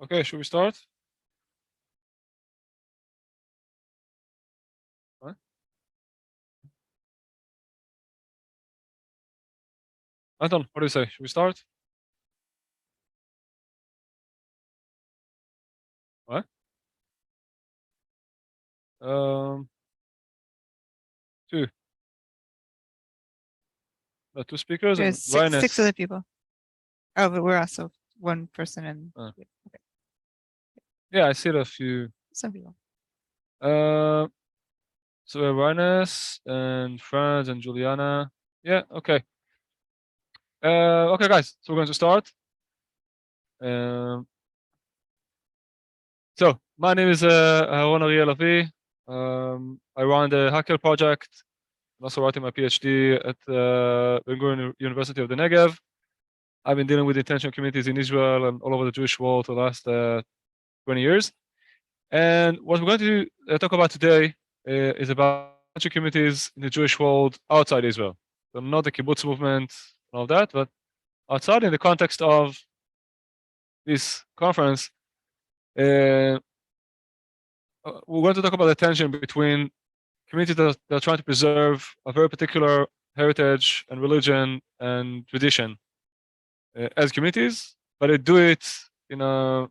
Okay, should we start? What? Anton, what do you say? Should we start? What? Two. Two speakers and There's six other people. Oh, but we're also one person and okay. Yeah, I see a few. Some people. So we have Rhinus and Franz and Juliana. Yeah, okay. Okay, guys, so we're going to start. So my name is Aharon Ariel Lavi. I run the Hakhel project. I'm also writing my PhD at Ben-Gurion University of the Negev. I've been dealing with intentional communities in Israel and all over the Jewish world for the last 20 years. And what we're going to talk about today is about intentional communities in the Jewish world outside Israel. So not the kibbutz movement and all that, but outside in the context of this conference. We're going to talk about the tension between communities that are trying to preserve a very particular heritage and religion and tradition as communities, but they do it in a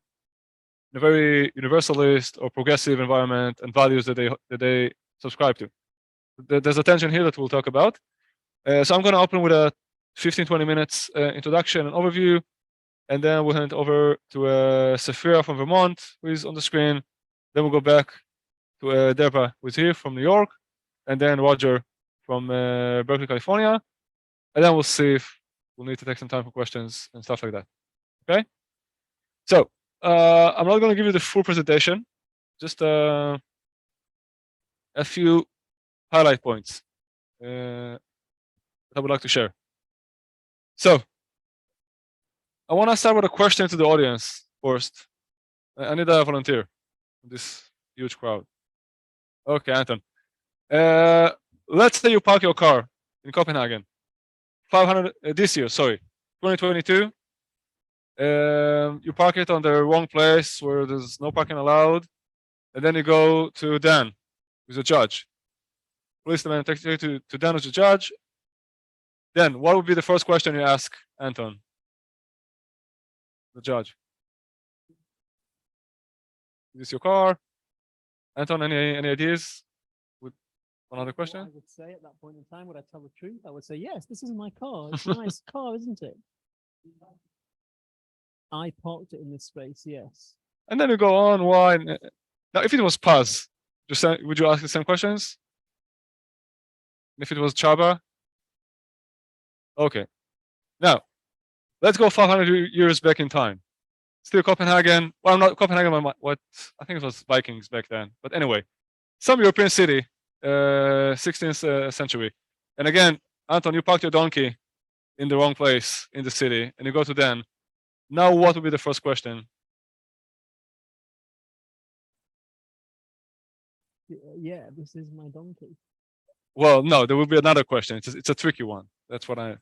very universalist or progressive environment and values that they subscribe to. There's a tension here that we'll talk about. So I'm going to open with a 15-20 minutes introduction and overview, and then we'll hand it over to Sephirah from Vermont, who is on the screen. Then we'll go back to Deborah, who is here from New York, and then Roger from Berkeley, California. And then we'll see if we'll need to take some time for questions and stuff like that. Okay? So I'm not going to give you the full presentation, just a few highlight points that I would like to share. So I want to start with a question to the audience first. I need a volunteer in this huge crowd. Okay, Anton. Let's say you park your car in Copenhagen, 500 this year, sorry, 2022. You park it on the wrong place where there's no parking allowed, and then you go to Dan, who's a judge. Policeman takes you to Dan, who's a judge. Then, what would be the first question you ask Anton, the judge? Is this your car? Anton, any ideas? Another question? What I would say at that point in time, would I tell the truth? I would say, yes, this is my car. It's a nice car, isn't it? I parked it in this space, yes. And then you go on, why? Now, if it was Paz, would you ask the same questions? If it was Chaba? Okay. Now, let's go 500 years back in time. Still Copenhagen. Well, not Copenhagen, what? I think it was Vikings back then. But anyway, some European city, 16th century. And again, Anton, you parked your donkey in the wrong place in the city, and you go to Dan. Now, what would be the first question? Yeah, this is my donkey. Well, no, there will be another question. It's a tricky one. That's what I...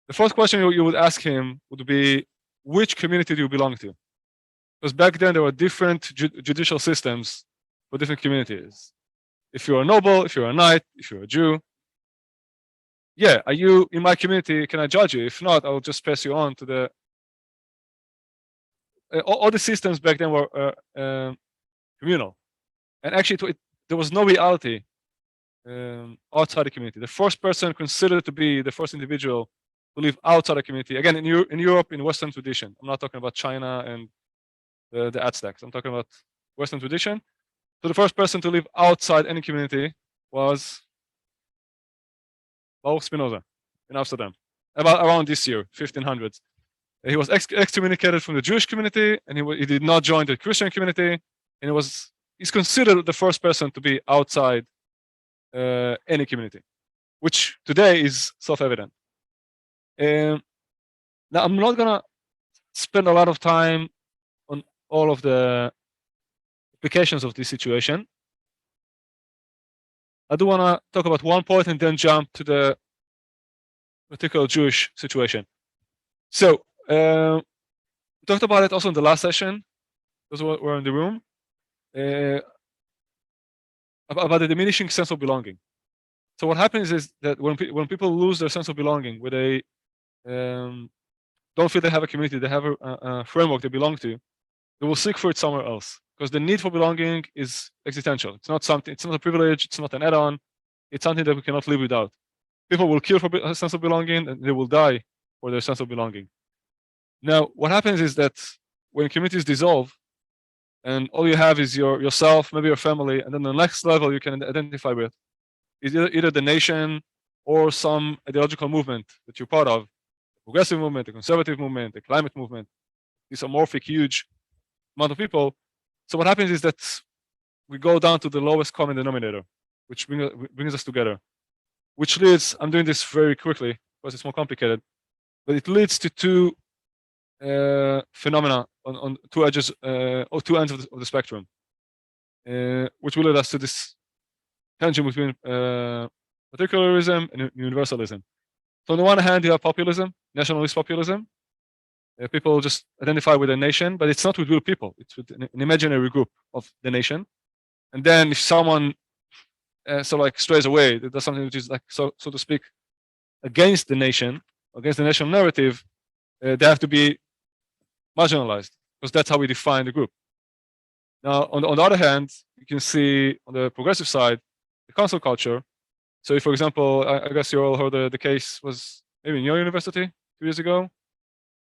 The first question you would ask him would be, which community do you belong to? Because back then there were different judicial systems for different communities. If you're a noble, if you're a knight, if you're a Jew, yeah, are you in my community? Can I judge you? If not, I'll just pass you on to the... all the systems back then were communal. And actually, there was no reality outside the community. The first person considered to be the first individual to live outside the community. Again, in Europe, in Western tradition. I'm not talking about China and the Aztecs. I'm talking about Western tradition. So the first person to live outside any community was Baruch Spinoza in Amsterdam, around this year, 1500s. He was excommunicated from the Jewish community, and he did not join the Christian community, and he's considered the first person to be outside any community, which today is self-evident. Now, I'm not gonna spend a lot of time on all of the implications of this situation. I do want to talk about one point and then jump to the particular Jewish situation. So, We talked about it also in the last session. Those who were in the room. About the diminishing sense of belonging. So what happens is that when people lose their sense of belonging, where they don't feel they have a community, they have a framework they belong to, they will seek for it somewhere else. Because the need for belonging is existential. It's not something. It's not a privilege. It's not an add-on. It's something that we cannot live without. People will kill for a sense of belonging, and they will die for their sense of belonging. Now, what happens is that when communities dissolve, and all you have is yourself, maybe your family, and then the next level you can identify with is either the nation or some ideological movement that you're part of, the progressive movement, the conservative movement, the climate movement. These amorphic, huge amount of people. So what happens is that we go down to the lowest common denominator, which brings us together, which leads, I'm doing this very quickly because it's more complicated, but it leads to two phenomena on two edges or two ends of the spectrum, which will lead us to this tension between particularism and universalism. So on the one hand, you have populism, nationalist populism. People just identify with a nation, but it's not with real people. It's with an imaginary group of the nation. And then if someone strays away, does something which is like so to speak against the nation, against the national narrative, they have to be marginalized because that's how we define the group. Now, on the other hand, you can see on the progressive side the cancel culture. So, if, for example, I guess you all heard the case was maybe in your university 2 years ago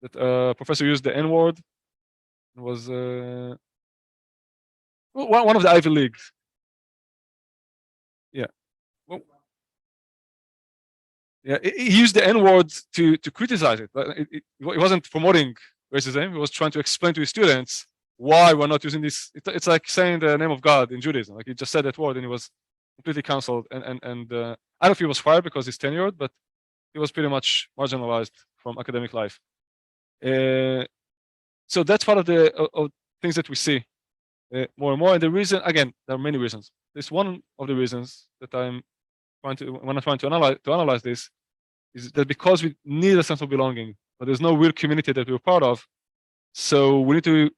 that a professor used the N-word. It was one of the Ivy Leagues. Yeah. Well, yeah, he used the N-word to criticize it. But it wasn't promoting racism. He was trying to explain to his students why we're not using this. It's like saying the name of God in Judaism. Like he just said that word and he was completely canceled. And I don't know if he was fired because he's tenured, but he was pretty much marginalized from academic life. So that's part of the of things that we see more and more. And the reason, again, there are many reasons. This one of the reasons that when I'm trying to analyze this, is that because we need a sense of belonging, but there's no real community that we're part of, so we need to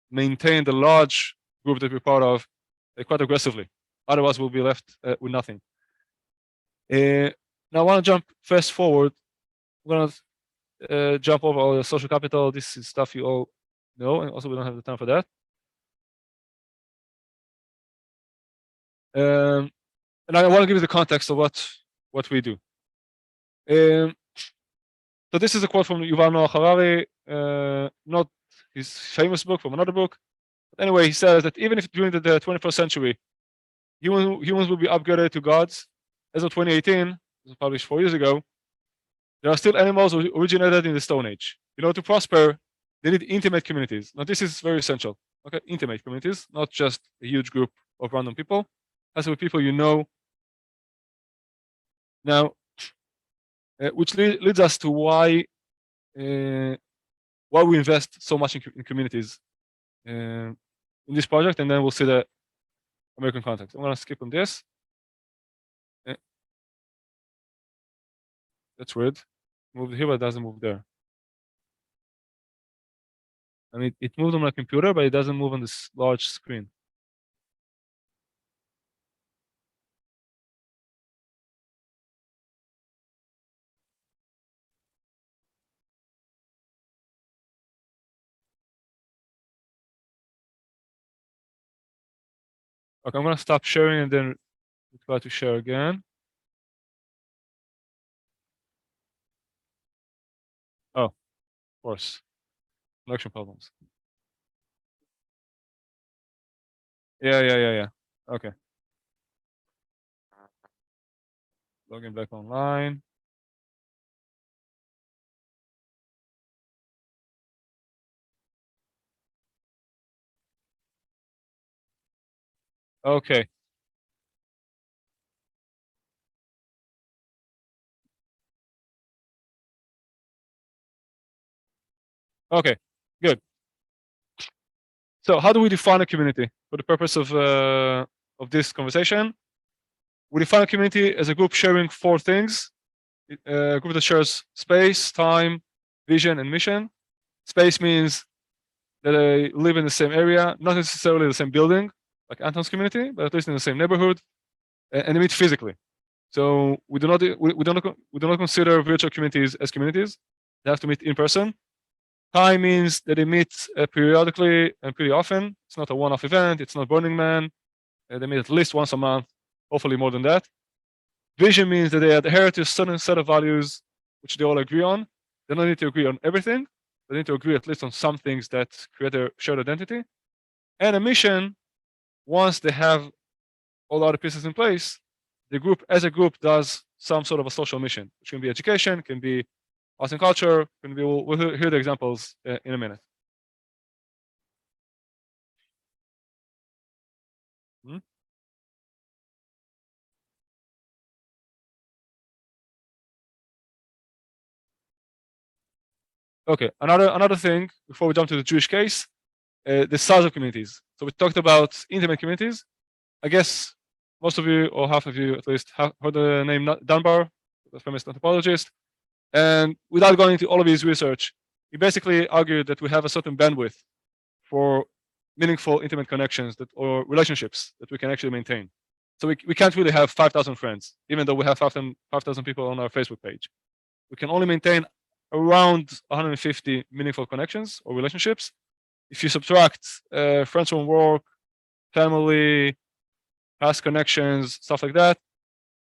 maintain the large group that we're part of quite aggressively. Otherwise, we'll be left with nothing. Now, I want to jump fast forward. I'm going to jump over all the social capital. This is stuff you all know, and also we don't have the time for that. And I want to give you the context of what we do. So this is a quote from Yuval Noah Harari, not his famous book, from another book. But anyway, he says that even if during the 21st century, humans will be upgraded to gods, as of 2018, this was published 4 years ago, there are still animals originated in the Stone Age. In order to prosper, they need intimate communities. Now, this is very essential. Okay, intimate communities, not just a huge group of random people. Has to be people you know. Now, which leads us to why we invest so much in communities in this project, and then we'll see the American context. I'm going to skip on this. That's weird. Moved here, but it doesn't move there. I mean, it moved on my computer, but it doesn't move on this large screen. Okay, I'm going to stop sharing and then try to share again. Oh, of course. Connection problems. Yeah. Okay. Logging back online. Okay. Okay, good. So how do we define a community for the purpose of this conversation? We define a community as a group sharing 4 things. A group that shares space, time, vision, and mission. Space means that they live in the same area, not necessarily the same building, like Anton's community, but at least in the same neighborhood, and they meet physically. So we do not consider virtual communities as communities. They have to meet in person. Pi means that they meet periodically and pretty often. It's not a one-off event. It's not Burning Man. They meet at least once a month, hopefully more than that. Vision means that they adhere to a certain set of values which they all agree on. They don't need to agree on everything. They need to agree at least on some things that create a shared identity. And a mission, once they have all the other pieces in place, the group as a group does some sort of a social mission, which can be education, can be arts and culture, can be, we'll hear the examples in a minute. Okay, another thing before we jump to the Jewish case, the size of communities. So we talked about intimate communities. I guess most of you, or half of you at least, have heard the name Dunbar, the famous anthropologist. And without going into all of his research, he basically argued that we have a certain bandwidth for meaningful intimate connections or relationships that we can actually maintain. So we can't really have 5,000 friends, even though we have 5,000 people on our Facebook page. We can only maintain around 150 meaningful connections or relationships. If you subtract friends from work, family, past connections, stuff like that,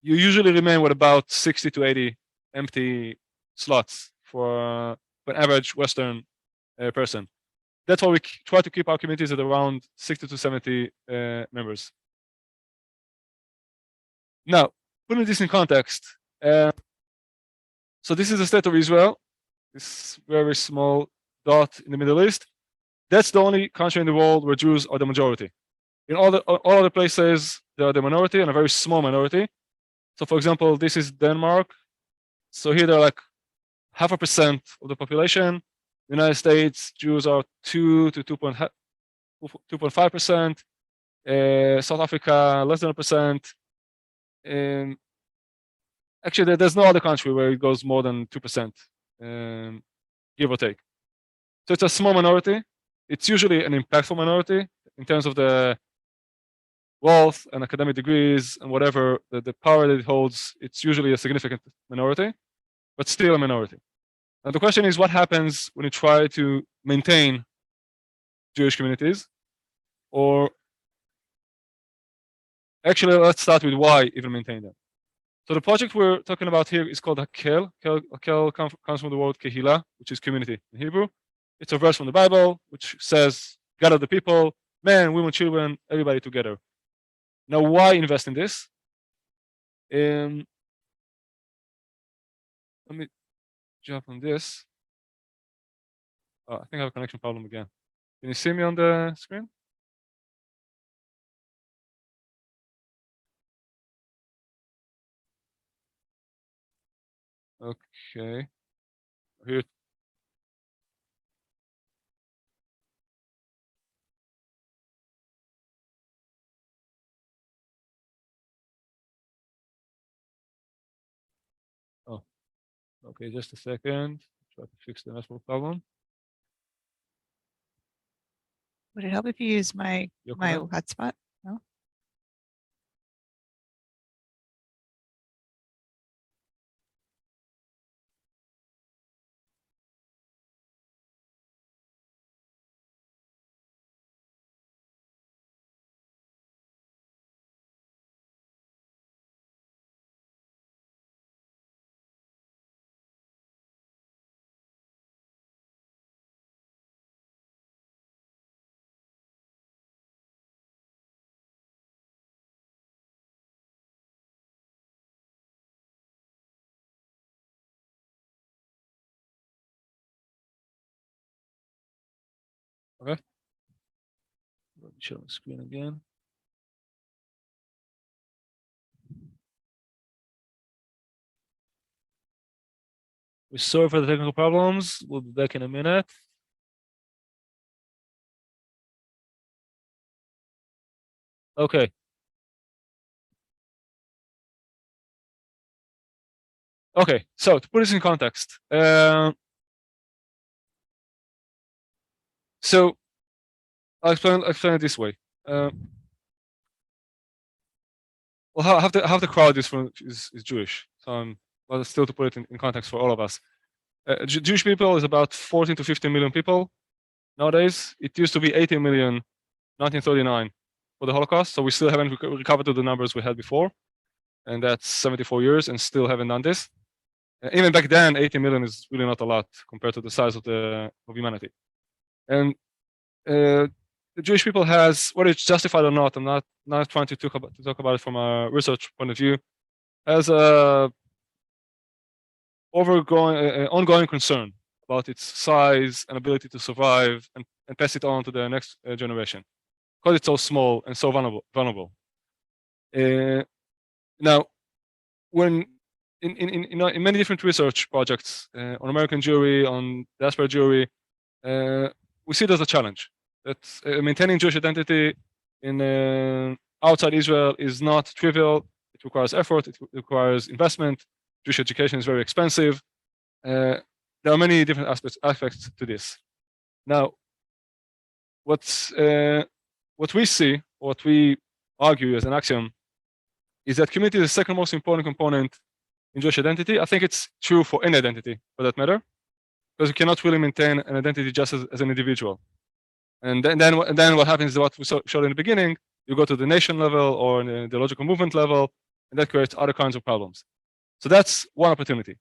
you usually remain with about 60 to 80 empty slots for an average Western person. That's why we try to keep our communities at around 60 to 70 members. Now, putting this in context, so this is the state of Israel, this very small dot in the Middle East. That's the only country in the world where Jews are the majority. In all other places, they are the minority and a very small minority. So, for example, this is Denmark. So here they're like 0.5% of the population. United States, Jews are 2 to 2.5%. South Africa, less than 1%. Actually, there's no other country where it goes more than 2%, give or take. So it's a small minority. It's usually an impactful minority in terms of the wealth and academic degrees and whatever the power that it holds. It's usually a significant minority, but still a minority. Now the question is, what happens when you try to maintain Jewish communities? Or actually, let's start with why even maintain them. So the project we're talking about here is called Hakhel. Hakhel comes from the word kehila, which is community in Hebrew. It's a verse from the Bible, which says, gather the people, men, women, children, everybody together. Now, why invest in this? Let me jump on this. Oh, I think I have a connection problem again. Can you see me on the screen? Okay. Here. Oh, okay, just a second. Try to fix the network problem. Would it help if you use my Yoko? hotspot? No? Okay. Let me show the screen again. We're sorry for the technical problems. We'll be back in a minute. Okay. Okay, so to put this in context, so I'll explain it this way. Well, half the crowd is Jewish, so well, still to put it in context for all of us. Jewish people is about 14 to 15 million people nowadays. It used to be 18 million 1939 for the Holocaust, so we still haven't recovered to the numbers we had before, and that's 74 years, and still haven't done this. Even back then, 18 million is really not a lot compared to the size of humanity. And the Jewish people has, whether it's justified or not, I'm not trying to talk about it from a research point of view, has a ongoing concern about its size and ability to survive and pass it on to the next generation, because it's so small and so vulnerable. Now, when in many different research projects on American Jewry, on diaspora Jewry, we see it as a challenge that maintaining Jewish identity in outside Israel is not trivial. It requires effort. It requires investment. Jewish education is very expensive. There are many different aspects to this. Now, what we see, what we argue as an axiom, is that community is the second most important component in Jewish identity. I think it's true for any identity, for that matter, because you cannot really maintain an identity just as an individual. And then what happens is what we showed in the beginning. You go to the nation level or the ideological movement level, and that creates other kinds of problems. So that's one opportunity.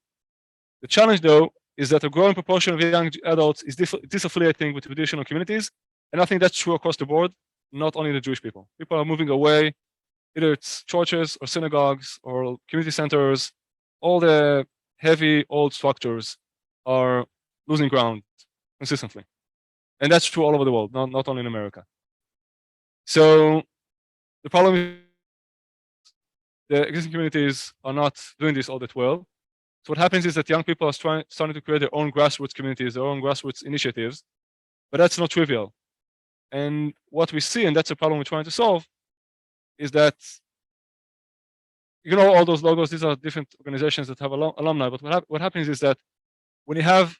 The challenge, though, is that a growing proportion of young adults is disaffiliating with traditional communities, and I think that's true across the board, not only the Jewish people. People are moving away, either it's churches or synagogues or community centers. All the heavy old structures are losing ground consistently, and that's true all over the world, not only in America. So the problem is the existing communities are not doing this all that well. So what happens is that young people are starting to create their own grassroots communities, their own grassroots initiatives, but that's not trivial. And what we see, and that's a problem we're trying to solve, is that all those logos. These are different organizations that have alumni. But what happens is that when we have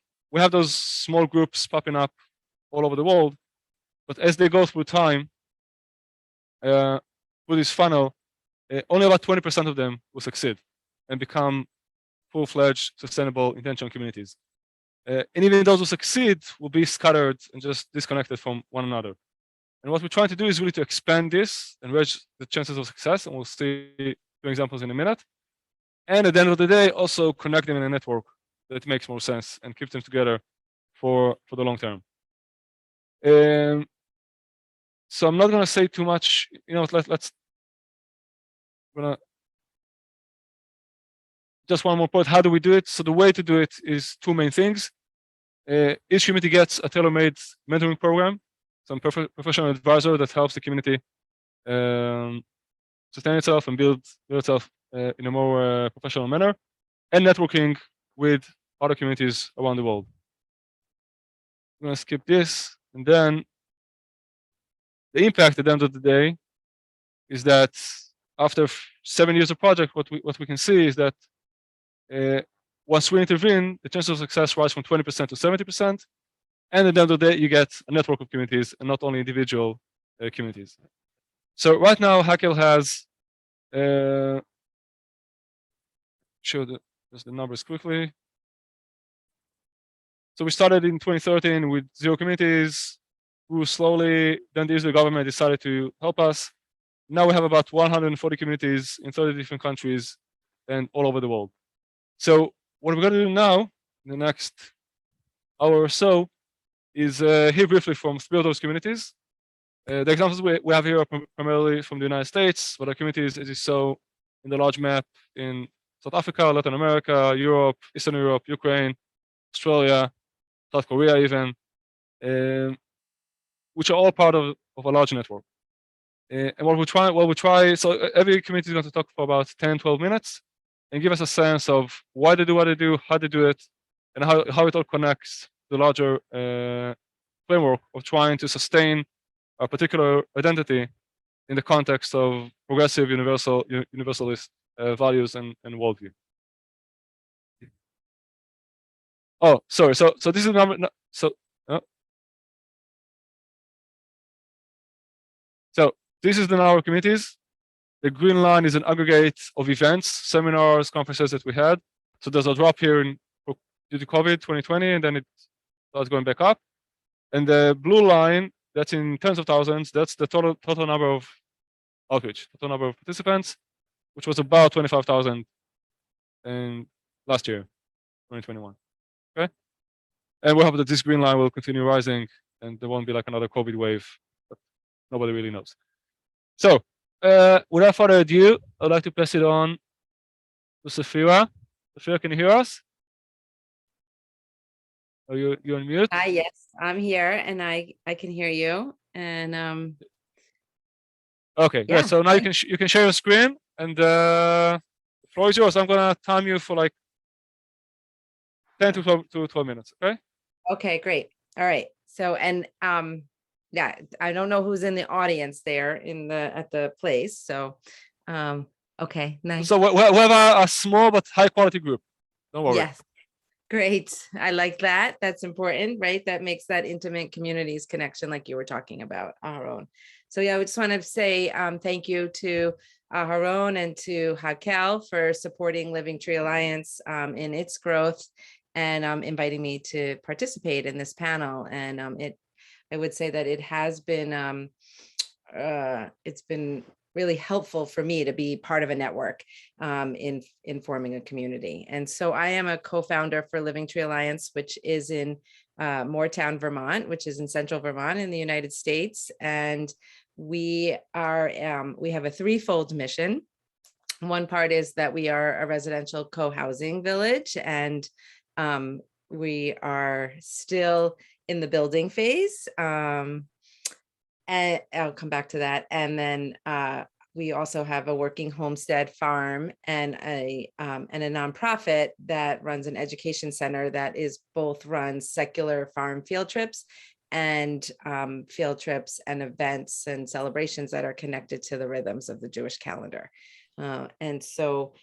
those small groups popping up all over the world, but as they go through time, through this funnel, only about 20% of them will succeed and become full-fledged, sustainable, intentional communities. And even those who succeed will be scattered and just disconnected from one another. And what we're trying to do is really to expand this and raise the chances of success, and we'll see two examples in a minute. And at the end of the day, also connect them in a network that makes more sense and keep them together for the long term. So I'm not going to say too much. Let's just one more point. How do we do it? So the way to do it is two main things. Each community gets a tailor-made mentoring program, some professional advisor that helps the community sustain itself and build itself in a more professional manner, and networking with other communities around the world. I'm going to skip this, and then the impact at the end of the day is that after 7 years of project, what we can see is that once we intervene, the chances of success rise from 20% to 70%, and at the end of the day, you get a network of communities and not only individual communities. So right now, Hakhel has show just the numbers quickly. So we started in 2013 with 0 communities, grew slowly. Then the Israeli government decided to help us. Now we have about 140 communities in 30 different countries and all over the world. So what we're going to do now, in the next hour or so, is hear briefly from 3 of those communities. The examples we have here are primarily from the United States, but our communities, as you saw in the large map, in South Africa, Latin America, Europe, Eastern Europe, Ukraine, Australia, South Korea even, which are all part of a large network. And what we try, so every community is going to talk for about 10, 12 minutes and give us a sense of why they do what they do, how they do it, and how it all connects to the larger framework of trying to sustain a particular identity in the context of progressive universalist values and worldview. Oh, sorry. So this is number. So this is the number of communities. The green line is an aggregate of events, seminars, conferences that we had. So there's a drop here due to COVID 2020, and then it starts going back up. And the blue line, that's in tens of thousands. That's the total number of outreach, total number of participants, which was about 25,000 in last year, 2021. Okay, and we hope that this green line will continue rising, and there won't be like another COVID wave, but nobody really knows. So, without further ado, I'd like to pass it on to Sephirah. Sephirah, can you hear us? Are you on mute? Hi, yes, I'm here and I can hear you. And Okay, yeah, great. So now you can share your screen, and the floor is yours. I'm gonna time you for like 10 to 12 minutes. Okay. okay, great. All right. So yeah, I don't know who's in the audience there at the place. So okay, nice. So we have a small but high quality group. Don't worry. Yes. Great. I like that. That's important, right? That makes that intimate communities connection like you were talking about, Aharon. So yeah, I just want to say thank you to Aharon and to Hakhel for supporting Living Tree Alliance in its growth and inviting me to participate in this panel. And I would say that it has been, it's been really helpful for me to be part of a network in forming a community. And so I am a co-founder for Living Tree Alliance, which is in Moortown, Vermont, which is in central Vermont in the United States. And we have a threefold mission. One part is that we are a residential co-housing village, and we are still in the building phase. And I'll come back to that. And then we also have a working homestead farm and a nonprofit that runs an education center that is both runs secular farm field trips and field trips and events and celebrations that are connected to the rhythms of the Jewish calendar. And so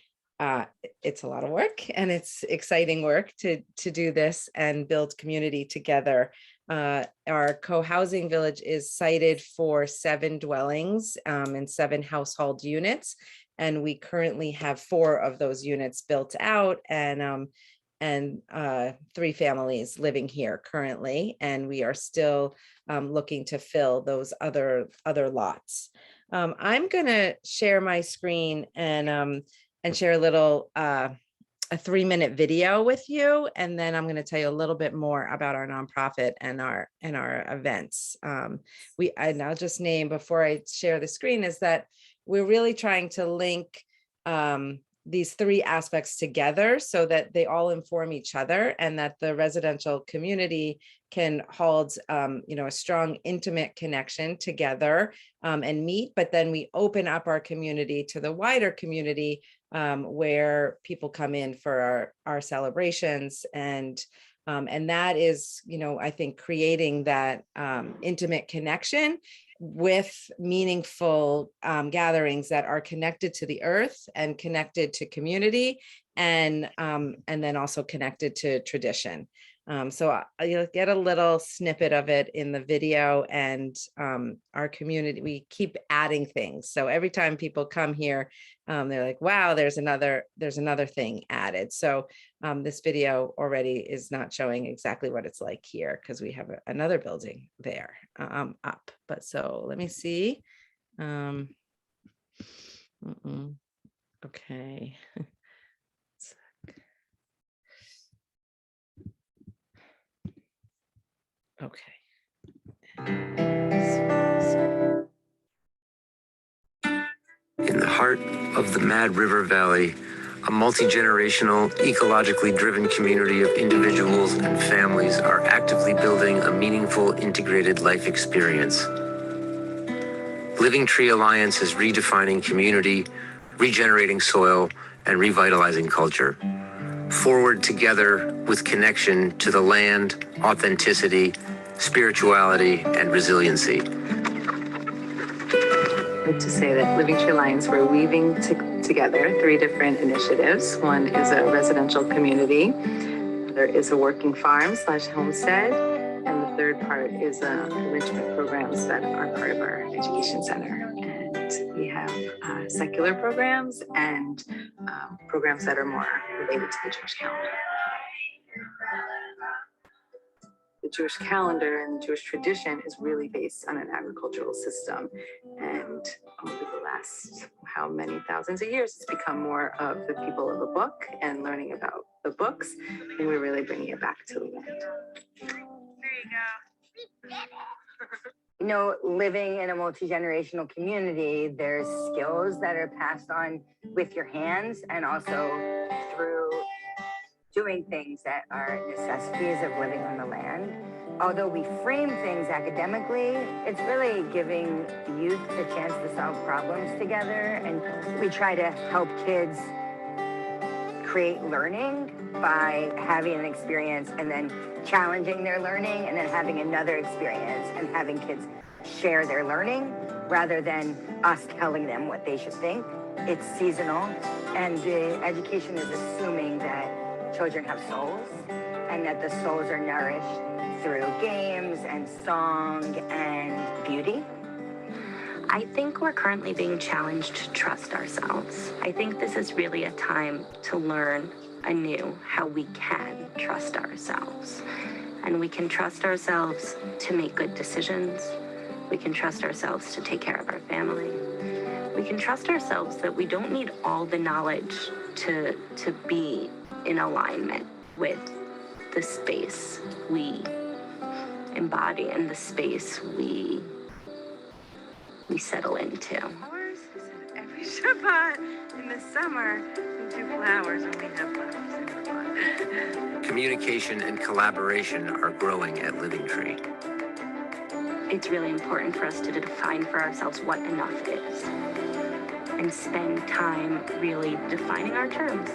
it's a lot of work, and it's exciting work to do this and build community together. Our co-housing village is sited for 7 dwellings and 7 household units. And we currently have 4 of those units built out and 3 families living here currently. And we are still looking to fill those other lots. I'm gonna share my screen and share a little a 3-minute video with you, and then I'm going to tell you a little bit more about our nonprofit and our events. And I'll just name before I share the screen is that we're really trying to link these 3 aspects together so that they all inform each other, and that the residential community can hold a strong our connection together and meet, but then we open up our community to the wider community where people come in for our celebrations, and that is, I think, creating that intimate connection with meaningful gatherings that are connected to the earth and connected to community, and then also connected to tradition. So you'll get a little snippet of it in the video, and our community, we keep adding things. So every time people come here, they're like, wow, there's another thing added. So this video already is not showing exactly what it's like here because we have another building there up. But so let me see. Okay. Okay. In the heart of the Mad River Valley, a multi-generational, ecologically driven community of individuals and families are actively building a meaningful, integrated life experience. Living Tree Alliance is redefining community, regenerating soil, and revitalizing culture. Forward together with connection to the land, authenticity, spirituality, and resiliency. I'd like to say that Living Tree Alliance, we're weaving together 3 different initiatives. One is a residential community There is a working farm / homestead, and the third part is enrichment programs that are part of our education center. And we have secular programs and programs that are more related to the Jewish calendar. The Jewish calendar and the Jewish tradition is really based on an agricultural system. And over the last how many thousands of years, it's become more of the people of the book and learning about the books. And we're really bringing it back to the land. There you go. You know, living in a multi-generational community, there's skills that are passed on with your hands and also through doing things that are necessities of living on the land. Although we frame things academically, it's really giving youth the chance to solve problems together. And we try to help kids create learning by having an experience and then challenging their learning and then having another experience and having kids share their learning rather than us telling them what they should think. It's seasonal, and the education is assuming that children have souls and that the souls are nourished through games and song and beauty. I think we're currently being challenged to trust ourselves. I think this is really a time to learn anew how we can trust ourselves. And we can trust ourselves to make good decisions. We can trust ourselves to take care of our family. We can trust ourselves that we don't need all the knowledge to be in alignment with the space we embody and the space we settle into. Every Shabbat in the summer, we do flowers and we have flowers in the pot. Communication and collaboration are growing at Living Tree. It's really important for us to define for ourselves what enough is and spend time really defining our terms.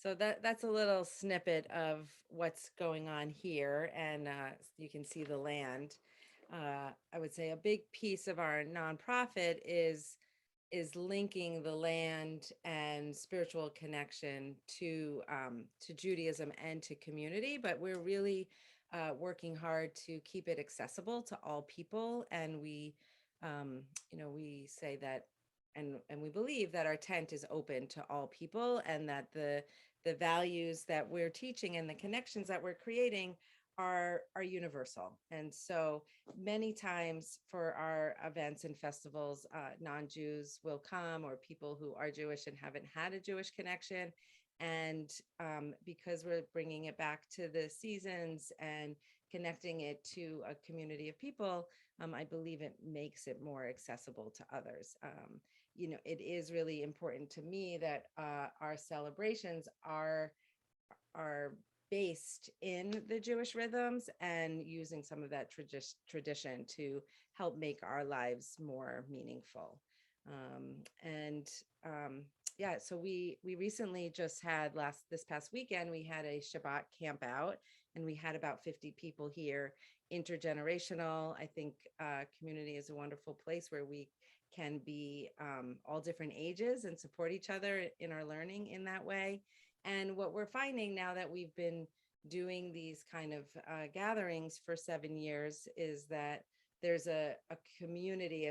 So that's a little snippet of what's going on here, and you can see the land. I would say a big piece of our nonprofit is linking the land and spiritual connection to Judaism and to community, but we're really working hard to keep it accessible to all people, and we say that. And we believe that our tent is open to all people, and that the values that we're teaching and the connections that we're creating are universal. And so many times for our events and festivals, non-Jews will come, or people who are Jewish and haven't had a Jewish connection. And because we're bringing it back to the seasons and connecting it to a community of people, I believe it makes it more accessible to others. It is really important to me that our celebrations are based in the Jewish rhythms and using some of that tradition to help make our lives more meaningful. So we recently just had this past weekend, we had a Shabbat camp out, and we had about 50 people here, intergenerational. I think community is a wonderful place where we can be all different ages and support each other in our learning in that way. And what we're finding now that we've been doing these kind of gatherings for 7 years is that there's a community,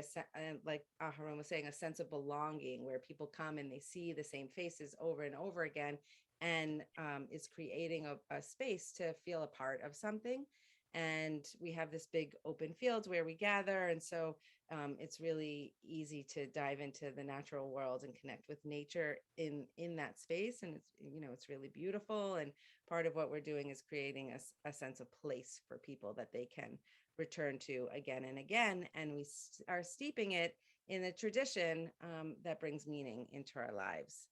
like Aharon was saying, a sense of belonging, where people come and they see the same faces over and over again, and is creating a space to feel a part of something. And we have this big open field where we gather. And so it's really easy to dive into the natural world and connect with nature in that space. And it's really beautiful. And part of what we're doing is creating a sense of place for people that they can return to again and again. And we are steeping it in a tradition that brings meaning into our lives.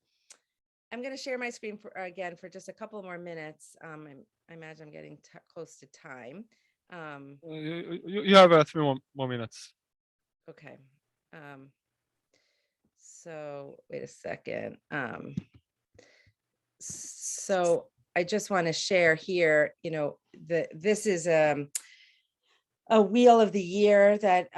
I'm going to share my screen for just a couple more minutes. I imagine I'm getting close to time. You have 3 more minutes. Okay. So wait a second. So I just want to share here, this is a wheel of the year that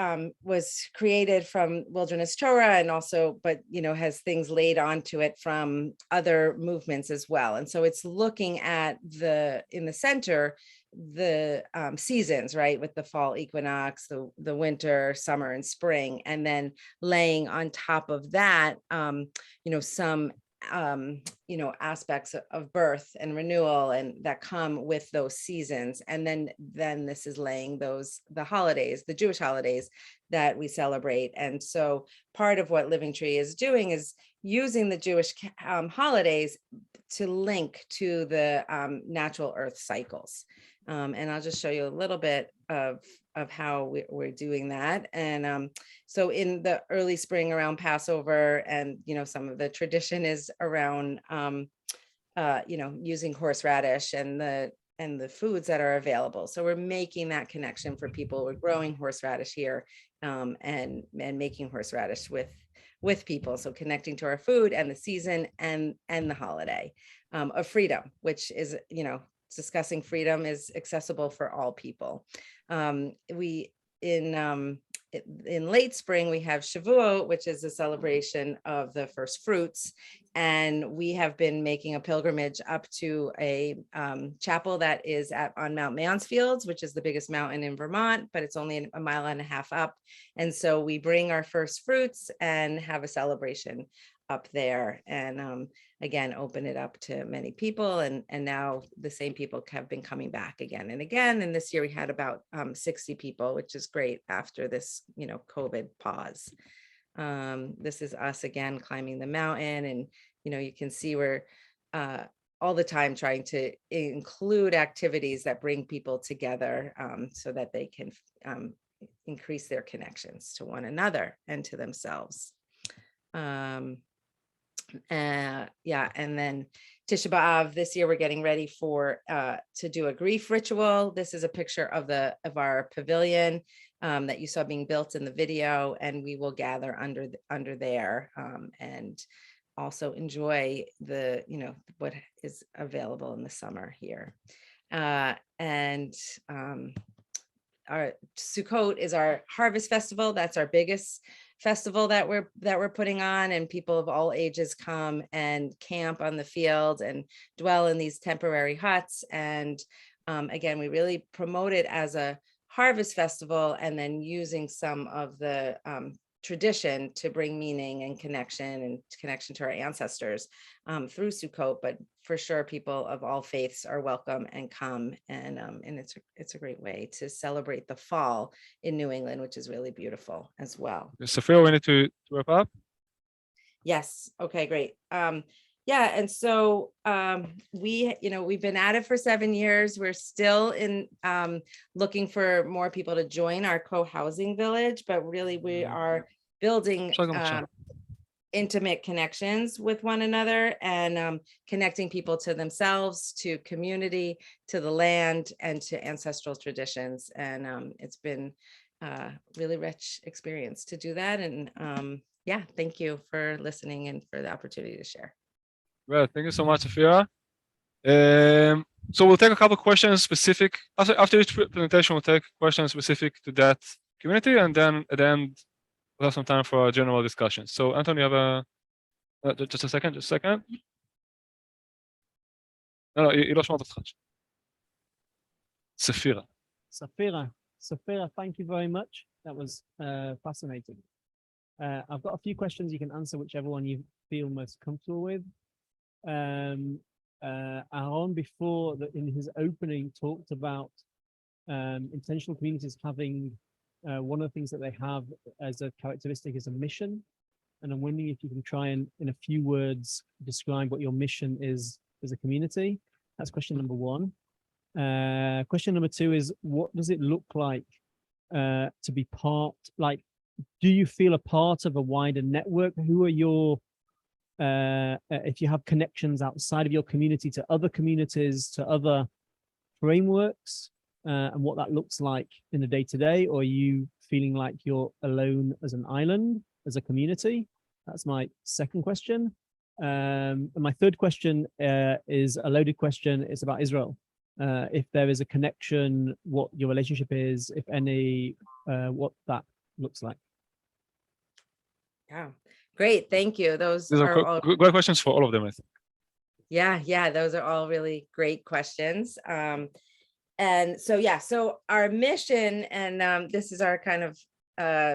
was created from Wilderness Torah and also, but, has things laid onto it from other movements as well. And so it's looking at in the center, the seasons, right, with the fall equinox, the winter, summer, and spring, and then laying on top of that, some aspects of birth and renewal and that come with those seasons. And then this is laying the holidays, the Jewish holidays that we celebrate. And so part of what Living Tree is doing is using the Jewish holidays to link to the natural earth cycles. And I'll just show you a little bit of how we're doing that. And so in the early spring around Passover, and some of the tradition is around using horseradish and the foods that are available. So we're making that connection for people. We're growing horseradish here, and making horseradish with people. So connecting to our food and the season and the holiday of freedom, which is, discussing freedom is accessible for all people. In late spring, we have Shavuot, which is a celebration of the first fruits. And we have been making a pilgrimage up to a chapel that is on Mount Mansfield, which is the biggest mountain in Vermont, but it's only a mile and a half up. And so we bring our first fruits and have a celebration up there, and again, open it up to many people. And now the same people have been coming back again and again. And this year we had about 60 people, which is great after this, COVID pause. This is us again climbing the mountain, and you can see we're all the time trying to include activities that bring people together, so that they can increase their connections to one another and to themselves. And then Tisha B'Av, this year we're getting ready to do a grief ritual. This is a picture of our pavilion that you saw being built in the video, and we will gather under there and also enjoy what is available in the summer here. And our Sukkot is our harvest festival. That's our biggest festival that we're putting on, and people of all ages come and camp on the field and dwell in these temporary huts. And again, we really promote it as a harvest festival, and then using some of the tradition to bring meaning and connection to our ancestors through Sukkot. But for sure, people of all faiths are welcome and come, and it's a great way to celebrate the fall in New England, which is really beautiful as well. Sephirah, we need to wrap up. Yes. Okay, great. Yeah, and so we've been at it for 7 years. We're still looking for more people to join our co-housing village, but really we are building intimate connections with one another, and connecting people to themselves, to community, to the land, and to ancestral traditions. And it's been a really rich experience to do that. And yeah, thank you for listening and for the opportunity to share. Well, thank you so much, Sephirah. So we'll take a couple of questions specific. After each presentation, we'll take questions specific to that community, and then at the end, we'll have some time for a general discussion. So, Anton, you have just a second. No, היא לא שומעת אותך. Sephirah. Sephirah, thank you very much. That was fascinating. I've got a few questions. You can answer whichever one you feel most comfortable with. Aharon, before in his opening, talked about intentional communities having one of the things that they have as a characteristic is a mission. And I'm wondering if you can try and, in a few words, describe what your mission is as a community. That's question number one. Question number two is, what does it look like to be part, do you feel a part of a wider network? Who are your if you have connections outside of your community to other communities, to other frameworks, and what that looks like in the day to day, or are you feeling like you're alone as an island, as a community? That's my second question. And my third question is a loaded question. It's about Israel. If there is a connection, what your relationship is, if any, what that looks like. Yeah, great. Thank you. Those These are are all, great questions for all of them, I think. yeah, those are all really great questions. And so, yeah, so our mission, and this is our kind of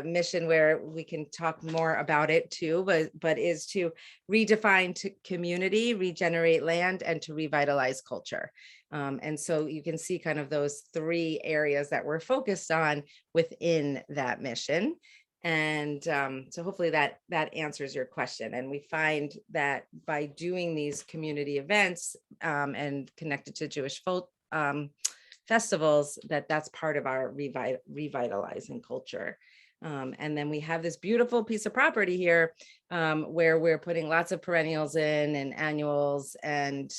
mission where we can talk more about it too, but is to redefine community, regenerate land, and to revitalize culture. And so you can see kind of those three areas that we're focused on within that mission. And so hopefully that answers your question. And we find that by doing these community events and connected to Jewish folk festivals, that's part of our revitalizing culture. And then we have this beautiful piece of property here where we're putting lots of perennials in and annuals and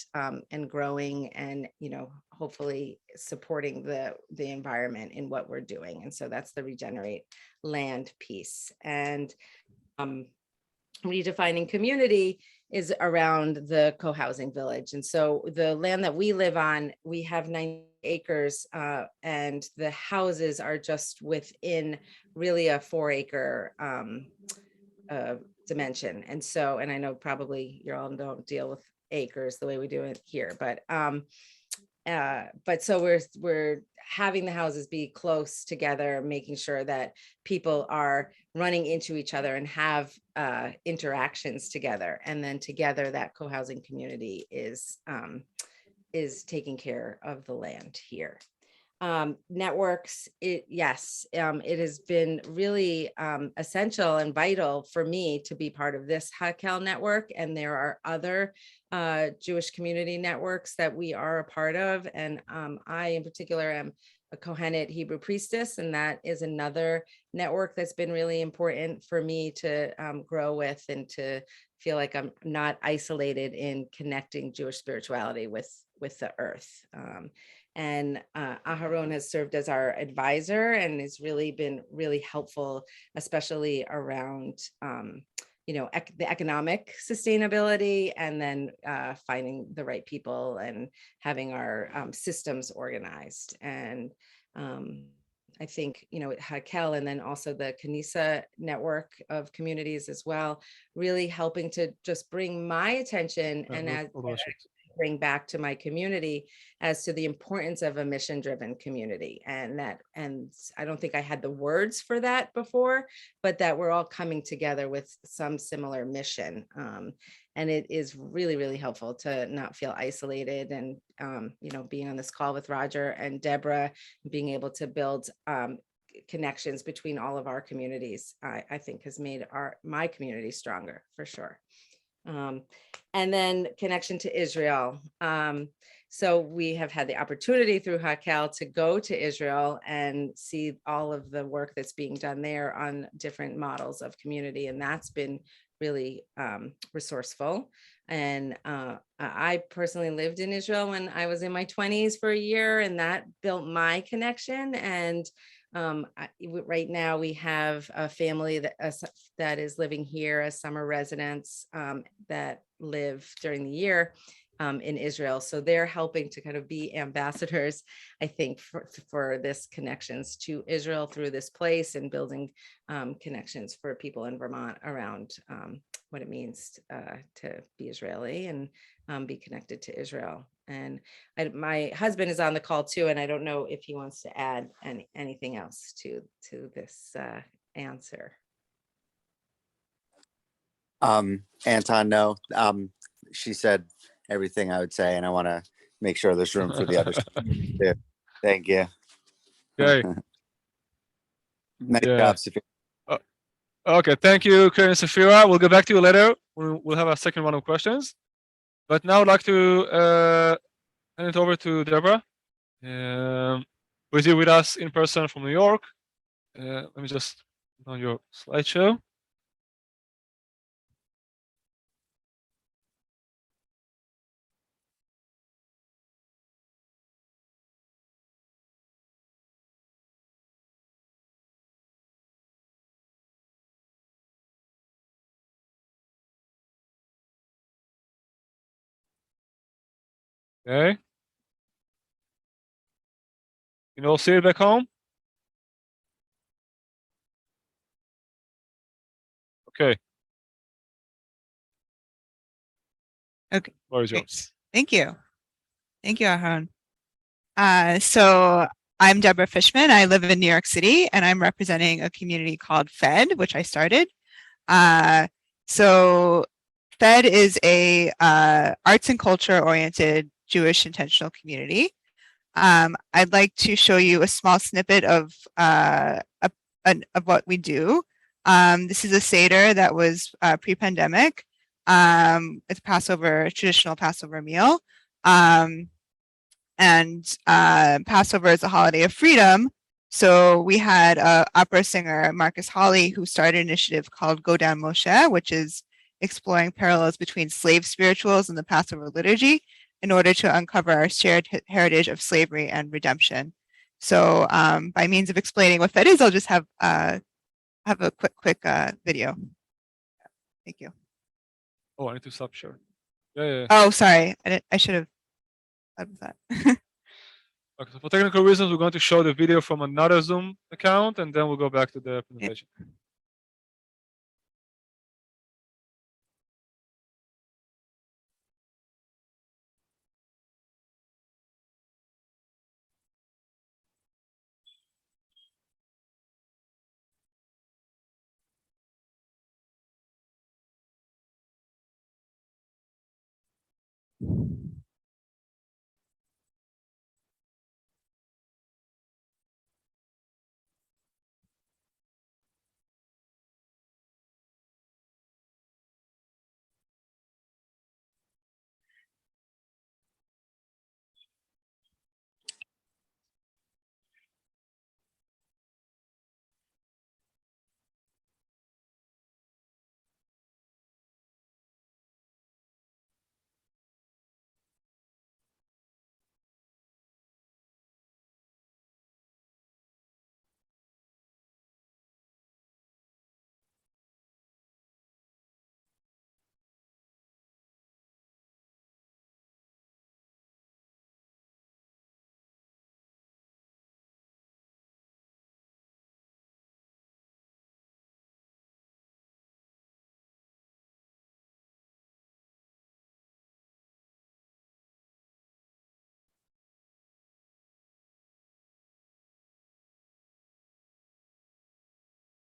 growing and, hopefully supporting the environment in what we're doing. And so that's the regenerate land piece. And redefining community is around the co-housing village. And so the land that we live on, we have 9 acres and the houses are just within really a 4-acre dimension. And so, and I know probably you all don't deal with acres the way we do it here, but so we're having the houses be close together, making sure that people are running into each other and have interactions together. And then together that co-housing community is taking care of the land here. Networks, it has been really essential and vital for me to be part of this Hakhel network. And there are other Jewish community networks that we are a part of. And I in particular am a Kohenet Hebrew priestess, and that is another network that's been really important for me to grow with and to feel like I'm not isolated in connecting Jewish spirituality with the earth. And Aharon has served as our advisor and has really been really helpful, especially around the economic sustainability, and then finding the right people and having our systems organized. And I think, Hakhel, and then also the Kanisa network of communities as well, really helping to just bring my attention and bring back to my community as to the importance of a mission-driven community. And I don't think I had the words for that before, but that we're all coming together with some similar mission. And it is really, really helpful to not feel isolated, and, being on this call with Roger and Deborah, being able to build connections between all of our communities, I think has made my community stronger for sure. And then connection to Israel. So we have had the opportunity through Hakhel to go to Israel and see all of the work that's being done there on different models of community. And that's been really resourceful. And I personally lived in Israel when I was in my 20s for a year, and that built my connection. And right now we have a family that is living here as summer residents that live during the year in Israel. So they're helping to kind of be ambassadors, I think, for this connections to Israel through this place, and building connections for people in Vermont around what it means to be Israeli and be connected to Israel. And my husband is on the call too, and I don't know if he wants to add anything else to this answer. Anton, no. She said everything I would say, and I want to make sure there's room for the other stuff too. Thank you. Okay. Nice Yeah. job, Sephirah. Okay, thank you, Karen and Sephirah. We'll get back to you later. We'll have a second round of questions. But now I'd like to hand it over to Deborah, who's here with us in person from New York. Let me just put on your slideshow. Okay. You all see it back home? Okay. Okay. Floor is Great. yours. Thank you. Thank you, Aharon. So I'm Deborah Fishman. I live in New York City, and I'm representing a community called FED, which I started. So FED is a arts and culture oriented Jewish intentional community. I'd like to show you a small snippet of what we do. This is a Seder that was pre-pandemic. It's Passover, traditional Passover meal. And Passover is a holiday of freedom. So we had an opera singer, Marcus Hawley, who started an initiative called Go Down Moshe, which is exploring parallels between slave spirituals and the Passover liturgy in order to uncover our shared heritage of slavery and redemption. So by means of explaining what that is, I'll just have a quick video. Thank you. Oh, I need to stop sharing. Yeah. Oh, sorry. I should have thought of that. Okay, so for technical reasons, we're going to show the video from another Zoom account, and then we'll go back to the presentation.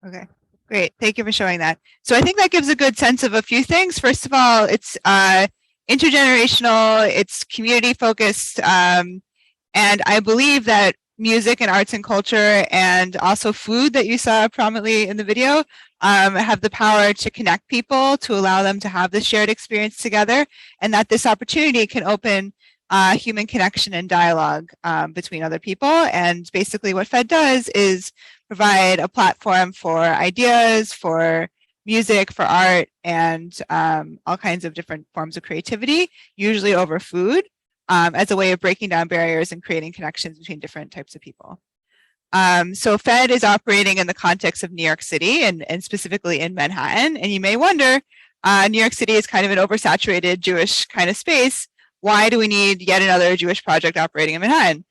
Okay, great. Thank you for showing that. So I think that gives a good sense of a few things. First of all, it's intergenerational, it's community focused, and I believe that music and arts and culture and also food that you saw prominently in the video have the power to connect people, to allow them to have this shared experience together, and that this opportunity can open human connection and dialogue between other people. And basically what FED does is provide a platform for ideas, for music, for art, and all kinds of different forms of creativity, usually over food, as a way of breaking down barriers and creating connections between different types of people. So FED is operating in the context of New York City and specifically in Manhattan. And you may wonder, New York City is kind of an oversaturated Jewish kind of space. Why do we need yet another Jewish project operating in Manhattan?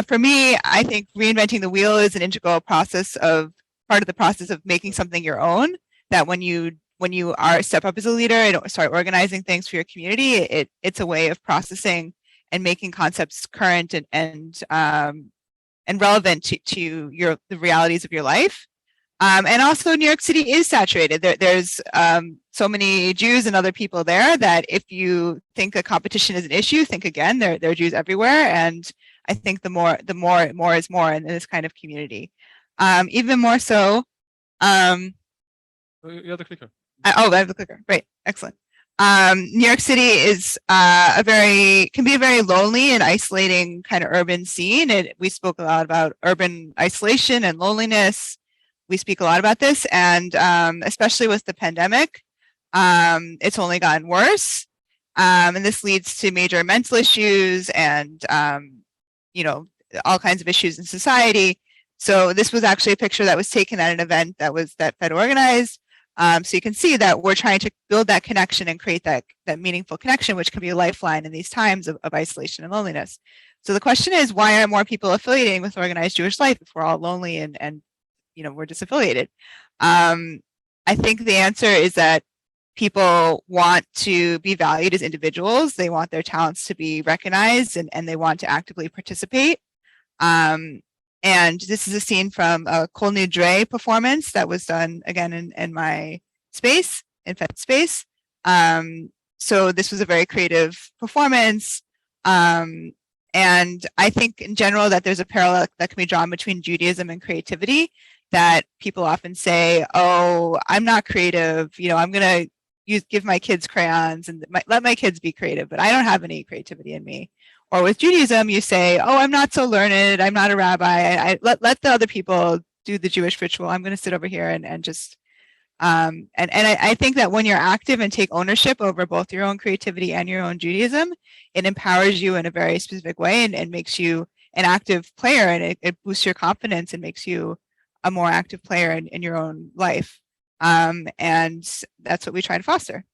For me, I think reinventing the wheel is an integral part of the process of making something your own, that when you step up as a leader and start organizing things for your community, it's a way of processing and making concepts current and relevant to the realities of your life. And also New York City is saturated. There's so many Jews and other people there that if you think a competition is an issue, think again. There are Jews everywhere, and I think the more is more in this kind of community. Even more so. You have the clicker. I have the clicker. Great, excellent. New York City is can be a very lonely and isolating kind of urban scene. We spoke a lot about urban isolation and loneliness. We speak a lot about this, and especially with the pandemic, it's only gotten worse. And this leads to major mental issues and all kinds of issues in society. So this was actually a picture that was taken at an event that FED organized. So you can see that we're trying to build that connection and create that meaningful connection, which can be a lifeline in these times of isolation and loneliness. So the question is, why aren't more people affiliating with organized Jewish life if we're all lonely and we're disaffiliated? I think the answer is that people want to be valued as individuals. They want their talents to be recognized, and they want to actively participate. And this is a scene from a Kol Nidre performance that was done again in my space, in Fed space. So this was a very creative performance. And I think in general that there's a parallel that can be drawn between Judaism and creativity, that people often say, oh, I'm not creative, I'm going to give my kids crayons and let my kids be creative, but I don't have any creativity in me. Or with Judaism, you say, oh, I'm not so learned, I'm not a rabbi, I let the other people do the Jewish ritual, I'm going to sit over here and just, and I think that when you're active and take ownership over both your own creativity and your own Judaism, it empowers you in a very specific way and makes you an active player, and it boosts your confidence and makes you a more active player in your own life. And that's what we try to foster.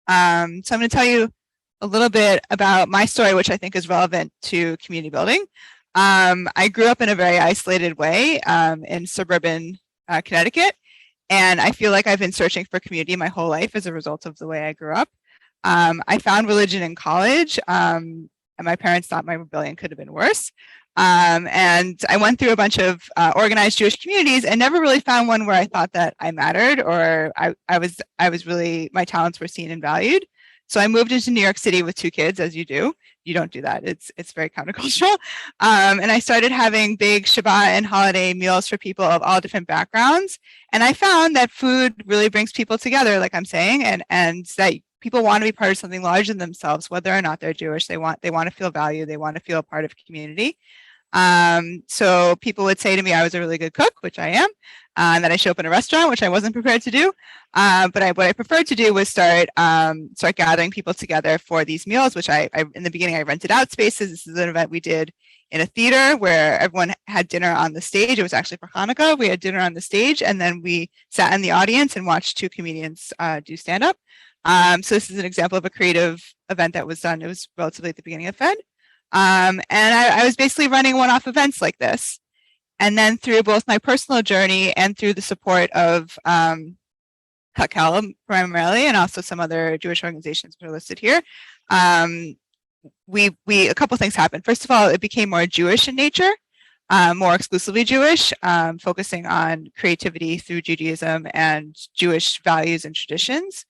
So I'm going to tell you a little bit about my story, which I think is relevant to community building. I grew up in a very isolated way in suburban Connecticut, and I feel like I've been searching for community my whole life as a result of the way I grew up. I found religion in college, and my parents thought my rebellion could have been worse. And I went through a bunch of organized Jewish communities and never really found one where I thought that I mattered, or I was really, my talents were seen and valued. So I moved into New York City with 2 kids, as you do. You don't do that. It's very countercultural. And I started having big Shabbat and holiday meals for people of all different backgrounds. And I found that food really brings people together, like I'm saying, and that people want to be part of something larger than themselves, whether or not they're Jewish. They want to feel valued. They want to feel a part of community. So people would say to me I was a really good cook, which I am, and that I show up in a restaurant, which I wasn't prepared to do. But what I preferred to do was start gathering people together for these meals, which I in the beginning I rented out spaces. This is an event we did in a theater where everyone had dinner on the stage. It was actually for Hanukkah. We had dinner on the stage, and then we sat in the audience and watched 2 comedians do stand-up. So this is an example of a creative event that was done. It was relatively at the beginning of Fed. And I was basically running one-off events like this. And then through both my personal journey and through the support of Hakhel primarily, and also some other Jewish organizations that are listed here, a couple things happened. First of all, it became more Jewish in nature, more exclusively Jewish, focusing on creativity through Judaism and Jewish values and traditions.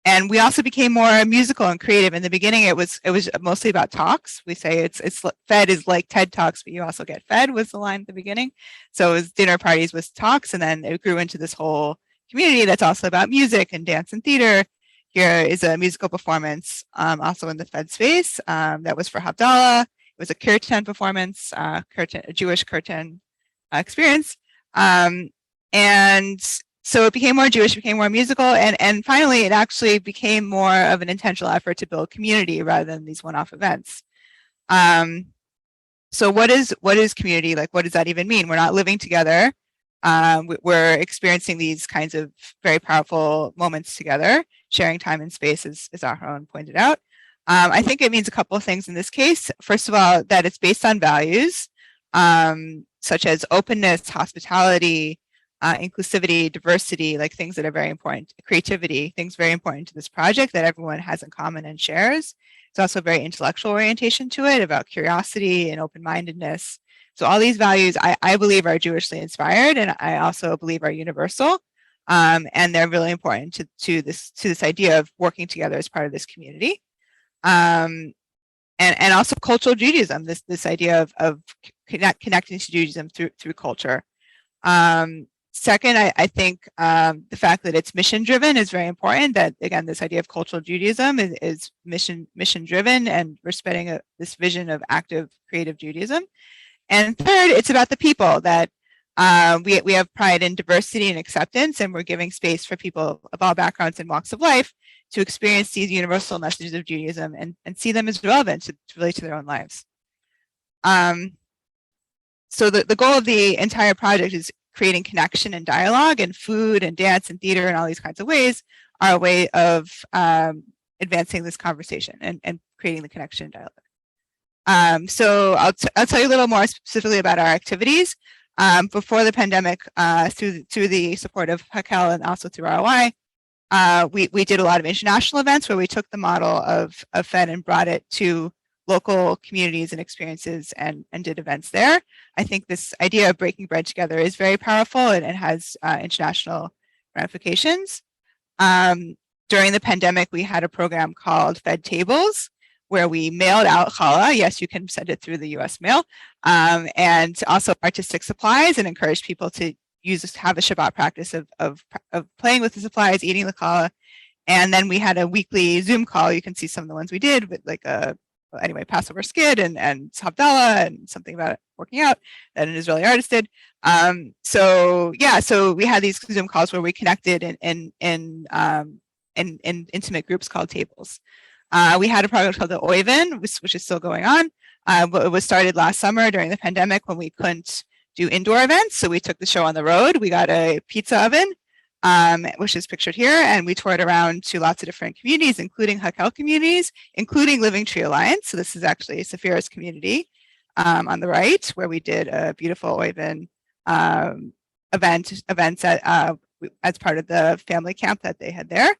And we also became more musical and creative. In the beginning, it was mostly about talks. We say it's Fed is like TED Talks, but you also get fed, was the line at the beginning. So it was dinner parties with talks, and then it grew into this whole community that's also about music and dance and theater. Here is a musical performance, also in the Fed space, that was for Havdalah. It was a kirtan performance, a Jewish kirtan experience. And so it became more Jewish, became more musical, and finally it actually became more of an intentional effort to build community rather than these one-off events. So what is community? Like, what does that even mean? We're not living together. We're experiencing these kinds of very powerful moments together, sharing time and space, as Aharon pointed out. I think it means a couple of things in this case. First of all, that it's based on values, such as openness, hospitality, inclusivity, diversity, like things that are very important, creativity, things very important to this project that everyone has in common and shares. It's also very intellectual orientation to it, about curiosity and open-mindedness. So all these values, I believe, are Jewishly inspired, and I also believe are universal, and they're really important to this idea of working together as part of this community, and also cultural Judaism, this idea of connecting to Judaism through culture. Second, I think the fact that it's mission-driven is very important. That, again, this idea of cultural Judaism is mission-driven, and we're spreading this vision of active, creative Judaism. And third, it's about the people, that we have pride in diversity and acceptance, and we're giving space for people of all backgrounds and walks of life to experience these universal messages of Judaism and see them as relevant to relate to their own lives. So the goal of the entire project is creating connection and dialogue, and food and dance and theater and all these kinds of ways are a way of advancing this conversation and creating the connection and dialogue. So I'll tell you a little more specifically about our activities. Before the pandemic, through the support of Hakhel and also through ROI, we did a lot of international events where we took the model of FED and brought it to local communities and experiences and did events there. I think this idea of breaking bread together is very powerful and it has international ramifications. During the pandemic, we had a program called Fed Tables, where we mailed out challah. Yes, you can send it through the US mail, and also artistic supplies, and encourage people to have a Shabbat practice of playing with the supplies, eating the challah. And then we had a weekly Zoom call. You can see some of the ones we did with like Passover skid and Havdalah and something about working out that an Israeli artist did. So we had these Zoom calls where we connected in intimate groups called tables. We had a project called the Oiven, which is still going on. It was started last summer during the pandemic when we couldn't do indoor events. So we took the show on the road. We got a pizza oven, which is pictured here, and we toured around to lots of different communities, including Hakhel communities, including Living Tree Alliance. So this is actually Sephirah's community on the right, where we did a beautiful Oiven events as part of the family camp that they had there.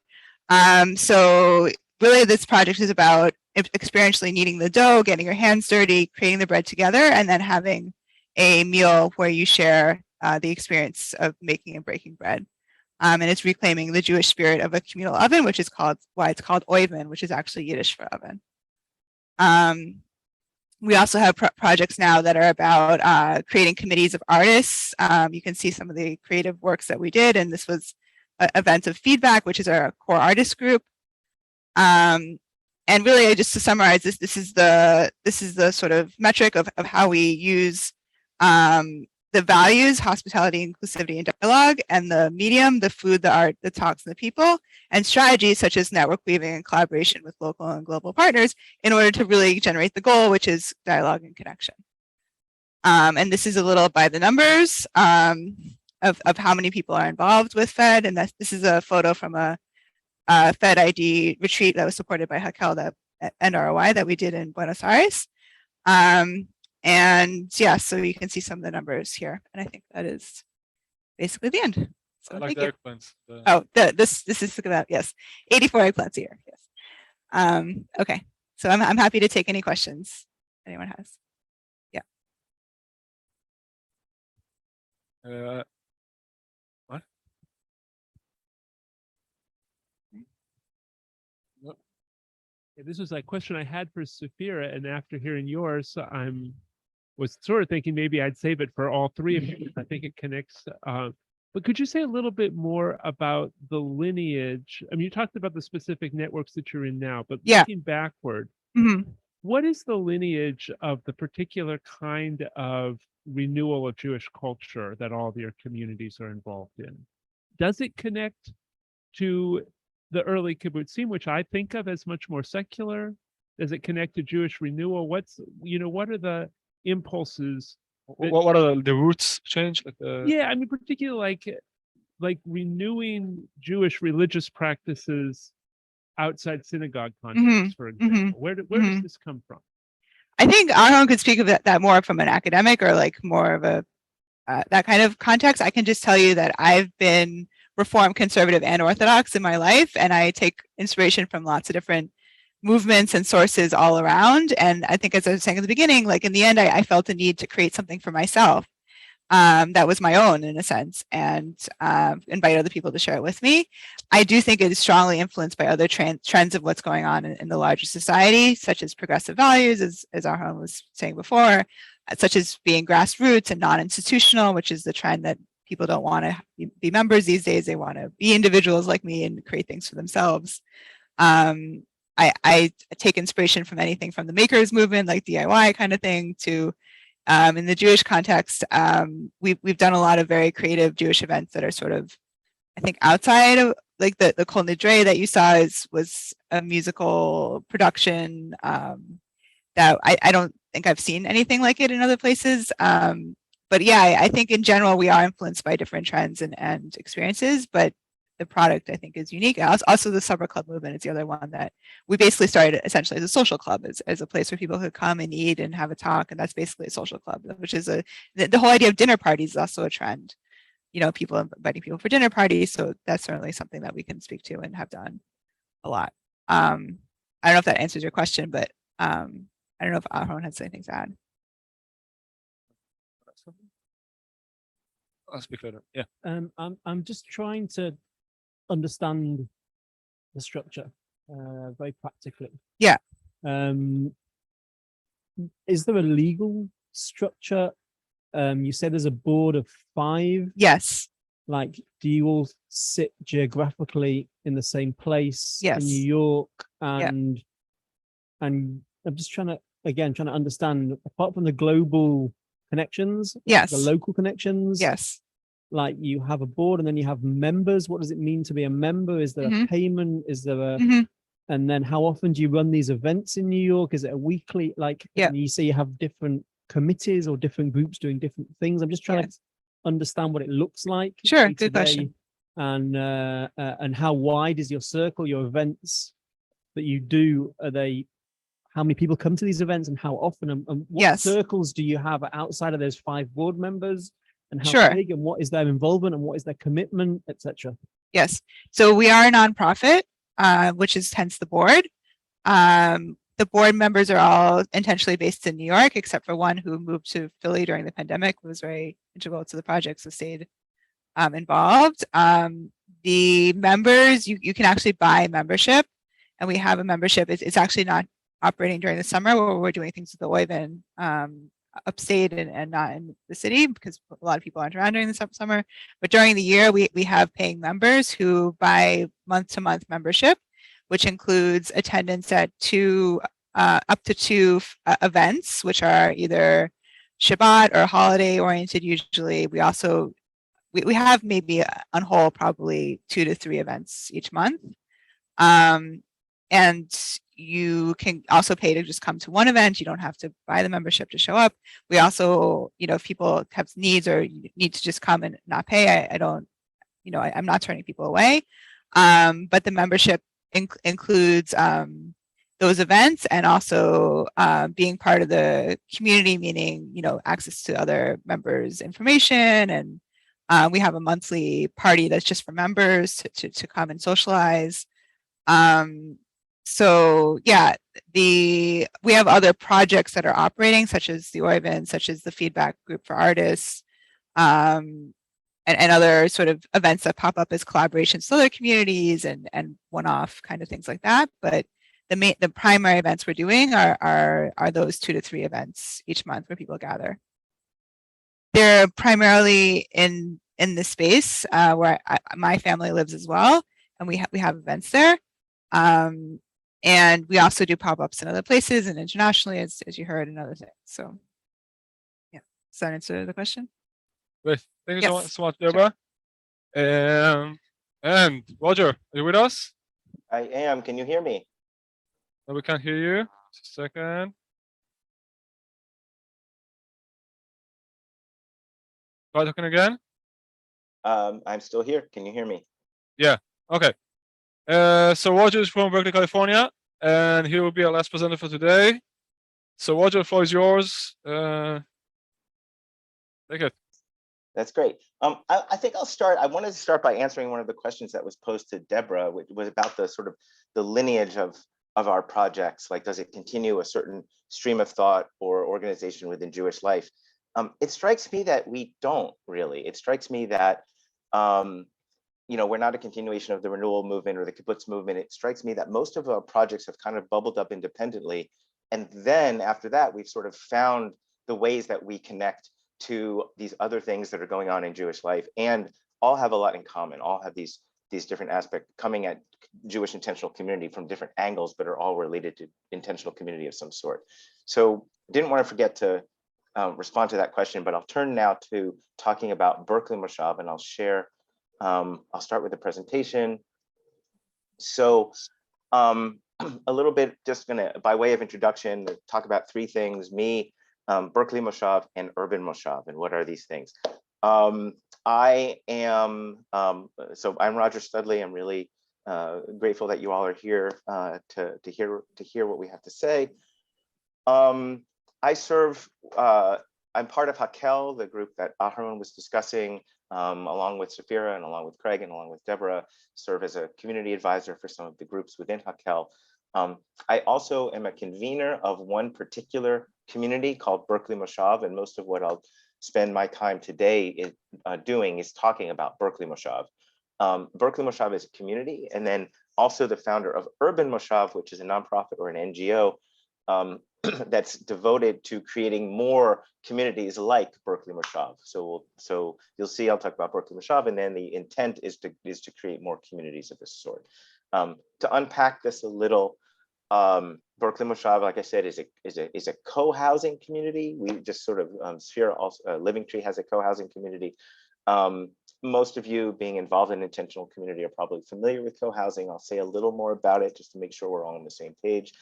So really this project is about experientially kneading the dough, getting your hands dirty, creating the bread together, and then having a meal where you share the experience of making and breaking bread. And it's reclaiming the Jewish spirit of a communal oven, which is why it's called Oiven, which is actually Yiddish for oven. We also have projects now that are about creating committees of artists. You can see some of the creative works that we did, and this was an event of feedback, which is our core artist group. And really, just to summarize this is the sort of metric of how we use the values, hospitality, inclusivity, and dialogue, and the medium, the food, the art, the talks, and the people, and strategies such as network weaving and collaboration with local and global partners in order to really generate the goal, which is dialogue and connection. And this is a little by the numbers of how many people are involved with FED, and this is a photo from a FED ID retreat that was supported by Hakhel and ROI that we did in Buenos Aires. And yeah, so you can see some of the numbers here, and I think that is basically the end. So I like thank the you. eggplants. Oh, this is about, yes, 84 eggplants a year. Yes. Okay, so I'm happy to take any questions anyone has. Yeah. What? Yeah, this was a question I had for Sephirah, and after hearing yours, was sort of thinking maybe I'd save it for all three of you. I think it connects. But could you say a little bit more about the lineage? I mean, you talked about the specific networks that you're in now, but looking backward, what is the lineage of the particular kind of renewal of Jewish culture that all of your communities are involved in? Does it connect to the early kibbutzim, which I think of as much more secular? Does it connect to Jewish renewal? What are the impulses? What are the roots change? Yeah, I mean, particularly like renewing Jewish religious practices outside synagogue contexts, for example. Where does this come from? I think Aharon could speak of that more from an academic or like more of a that kind of context. I can just tell you that I've been Reformed, conservative, and Orthodox in my life, and I take inspiration from lots of different movements and sources all around. And I think, as I was saying at the beginning, like in the end, I felt a need to create something for myself that was my own in a sense, and invite other people to share it with me. I do think it is strongly influenced by other trends of what's going on in the larger society, such as progressive values, as Aharon was saying before, such as being grassroots and non-institutional, which is the trend that people don't want to be members these days. They want to be individuals like me and create things for themselves. I take inspiration from anything from the makers movement, like DIY kind of thing, to in the Jewish context, we've done a lot of very creative Jewish events that are sort of, I think, outside of like the Kol Nidre that you saw was a musical production that I don't think I've seen anything like it in other places. but yeah, I think in general we are influenced by different trends and experiences, but the product I think is unique. Also the Supper Club movement is the other one that we basically started essentially as a social club, as a place where people could come and eat and have a talk, and that's basically a social club, which is the whole idea of dinner parties is also a trend. You know, people inviting people for dinner parties, so that's certainly something that we can speak to and have done a lot. I don't know if that answers your question, but I don't know if Aharon has anything to add. I'll speak later. Yeah. I'm just trying to understand the structure very practically. Yeah. Is there a legal structure? You said there's a board of 5. Yes. Like, do you all sit geographically in the same place Yes. in New York? And I'm just trying to understand, apart from the global connections, Yes. the local connections. Yes. Like, you have a board and then you have members. What does it mean to be a member? Is there a payment? Is there a and then how often do you run these events in New York? Is it a weekly, like, and you say you have different committees or different groups doing different things? I'm just trying to understand what it looks like. Sure, good question. And how wide is your circle, your events that you do? Are they, how many people come to these events and how often? And what circles do you have outside of those 5 board members? And how big, and what is their involvement, and what is their commitment, etc.? Yes. So we are a nonprofit, which is hence the board. The board members are all intentionally based in New York, except for one who moved to Philly during the pandemic, who was very integral to the project, so stayed involved. The members, you can actually buy membership, and we have a membership. It's actually not operating during the summer, where we're doing things with the Oiven upstate and not in the city, because a lot of people aren't around during the summer. But during the year, we have paying members who buy month-to-month membership, which includes attendance at up to 2 events, which are either Shabbat or holiday oriented. Usually, we also we have maybe on whole probably 2 to 3 events each month. And you can also pay to just come to one event. You don't have to buy the membership to show up. We also, you know, if people have needs or need to just come and not pay, I don't, you know, I'm not turning people away. But the membership includes those events, and also being part of the community, meaning, you know, access to other members' information. And we have a monthly party that's just for members to come and socialize. So yeah, we have other projects that are operating, such as the Oiven, such as the feedback group for artists, and other sort of events that pop up as collaborations with other communities and one-off kind of things like that. But the primary events we're doing are those 2 to 3 events each month where people gather. They're primarily in the space where my family lives as well, and we have events there. And we also do pop-ups in other places and internationally, as you heard, and other things. So, yeah, does that answer the question? Great. Thank you so much, Deborah. Sure. And Roger, are you with us? I am. Can you hear me? No, we can't hear you. Just a second. Try talking again. I'm still here. Can you hear me? Yeah. Okay. So Roger is from Berkeley, California, and he will be our last presenter for today. So Roger, the floor is yours. Take it. That's great. I think I'll start. I wanted to start by answering one of the questions that was posed to Deborah, which was about the sort of the lineage of our projects. Like, does it continue a certain stream of thought or organization within Jewish life? It strikes me that we don't really. It strikes me that you know, we're not a continuation of the renewal movement or the kibbutz movement. It strikes me that most of our projects have kind of bubbled up independently. And then after that, we've sort of found the ways that we connect to these other things that are going on in Jewish life, and all have a lot in common, all have these different aspects coming at Jewish intentional community from different angles, but are all related to intentional community of some sort. So didn't want to forget to respond to that question, but I'll turn now to talking about Berkeley Moshav, and I'll share. I'll start with the presentation. So a little bit, just gonna, by way of introduction, talk about 3 things: me, Berkeley Moshav and Urban Moshav. And what are these things? I am, so I'm Roger Studley. I'm really grateful that you all are here to hear what we have to say. I serve, I'm part of Hakhel, the group that Aharon was discussing, along with Sephirah and along with Craig and along with Deborah, serve as a community advisor for some of the groups within Hakhel. I also am a convener of one particular community called Berkeley Moshav, and most of what I'll spend my time today doing is talking about Berkeley Moshav. Berkeley Moshav is a community, and then also the founder of Urban Moshav, which is a nonprofit or an NGO that's devoted to creating more communities like Berkeley Moshav. So you'll see, I'll talk about Berkeley Moshav, and then the intent is to create more communities of this sort. To unpack this a little, Berkeley Moshav, like I said, is a co-housing community. We just sort of Sephirah, also Living Tree has a co-housing community. Most of you being involved in intentional community are probably familiar with co-housing. I'll say a little more about it just to make sure we're all on the same page.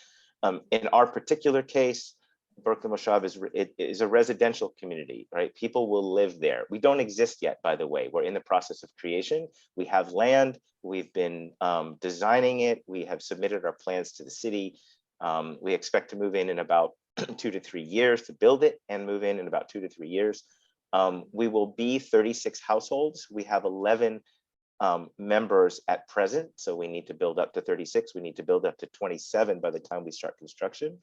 In our particular case, Berkeley Moshav is a residential community, right? People will live there. We don't exist yet, by the way. We're in the process of creation. We have land. We've been designing it. We have submitted our plans to the city. We expect to move in about 2 to 3 years to build it and move in about 2 to 3 years. We will be 36 households. We have 11 members at present. So we need to build up to 36. We need to build up to 27 by the time we start construction.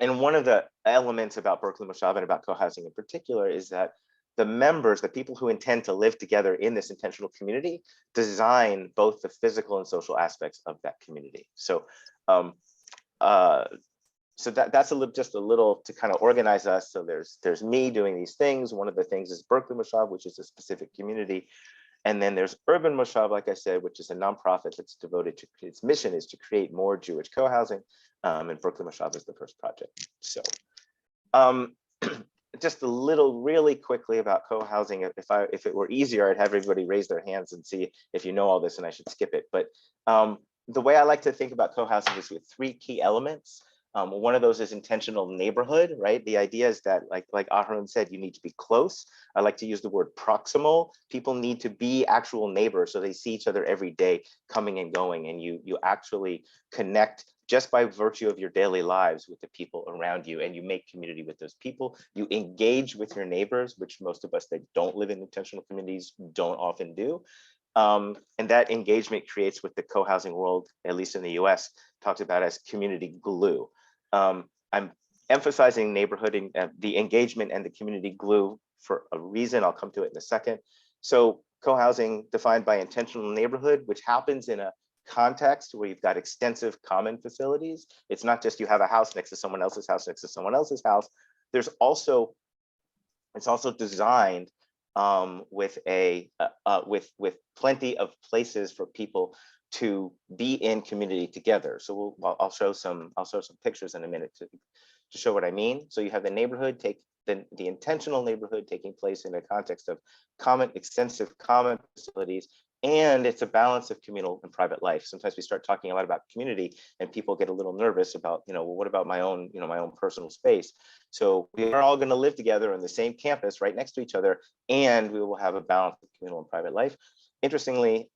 And one of the elements about Berkeley Moshav and about co-housing in particular is that the members, the people who intend to live together in this intentional community, design both the physical and social aspects of that community. So that's just a little to kind of organize us. So there's me doing these things. One of the things is Berkeley Moshav, which is a specific community. And then there's Urban Moshav, like I said, which is a nonprofit that's devoted to, its mission is to create more Jewish co-housing. And Berkeley Moshav is the first project. So just a little really quickly about co-housing. If it were easier, I'd have everybody raise their hands and see if you know all this and I should skip it. But the way I like to think about co-housing is with 3 key elements. One of those is intentional neighborhood, right? The idea is that, like Aharon said, you need to be close. I like to use the word proximal. People need to be actual neighbors, so they see each other every day coming and going, and you actually connect just by virtue of your daily lives with the people around you, and you make community with those people. You engage with your neighbors, which most of us that don't live in intentional communities don't often do. And that engagement creates what the co-housing world, at least in the US, talks about as community glue. I'm emphasizing neighborhood and the engagement and the community glue for a reason. I'll come to it in a second. So co-housing defined by intentional neighborhood, which happens in a context where you've got extensive common facilities. It's not just you have a house next to someone else's house next to someone else's house. It's also designed with plenty of places for people to be in community together. So I'll show some pictures in a minute to show what I mean. So you have the neighborhood, the intentional neighborhood taking place in a context of extensive common facilities, and it's a balance of communal and private life. Sometimes we start talking a lot about community and people get a little nervous about, well, what about my own personal space? So we are all going to live together on the same campus right next to each other, and we will have a balance of communal and private life. Interestingly,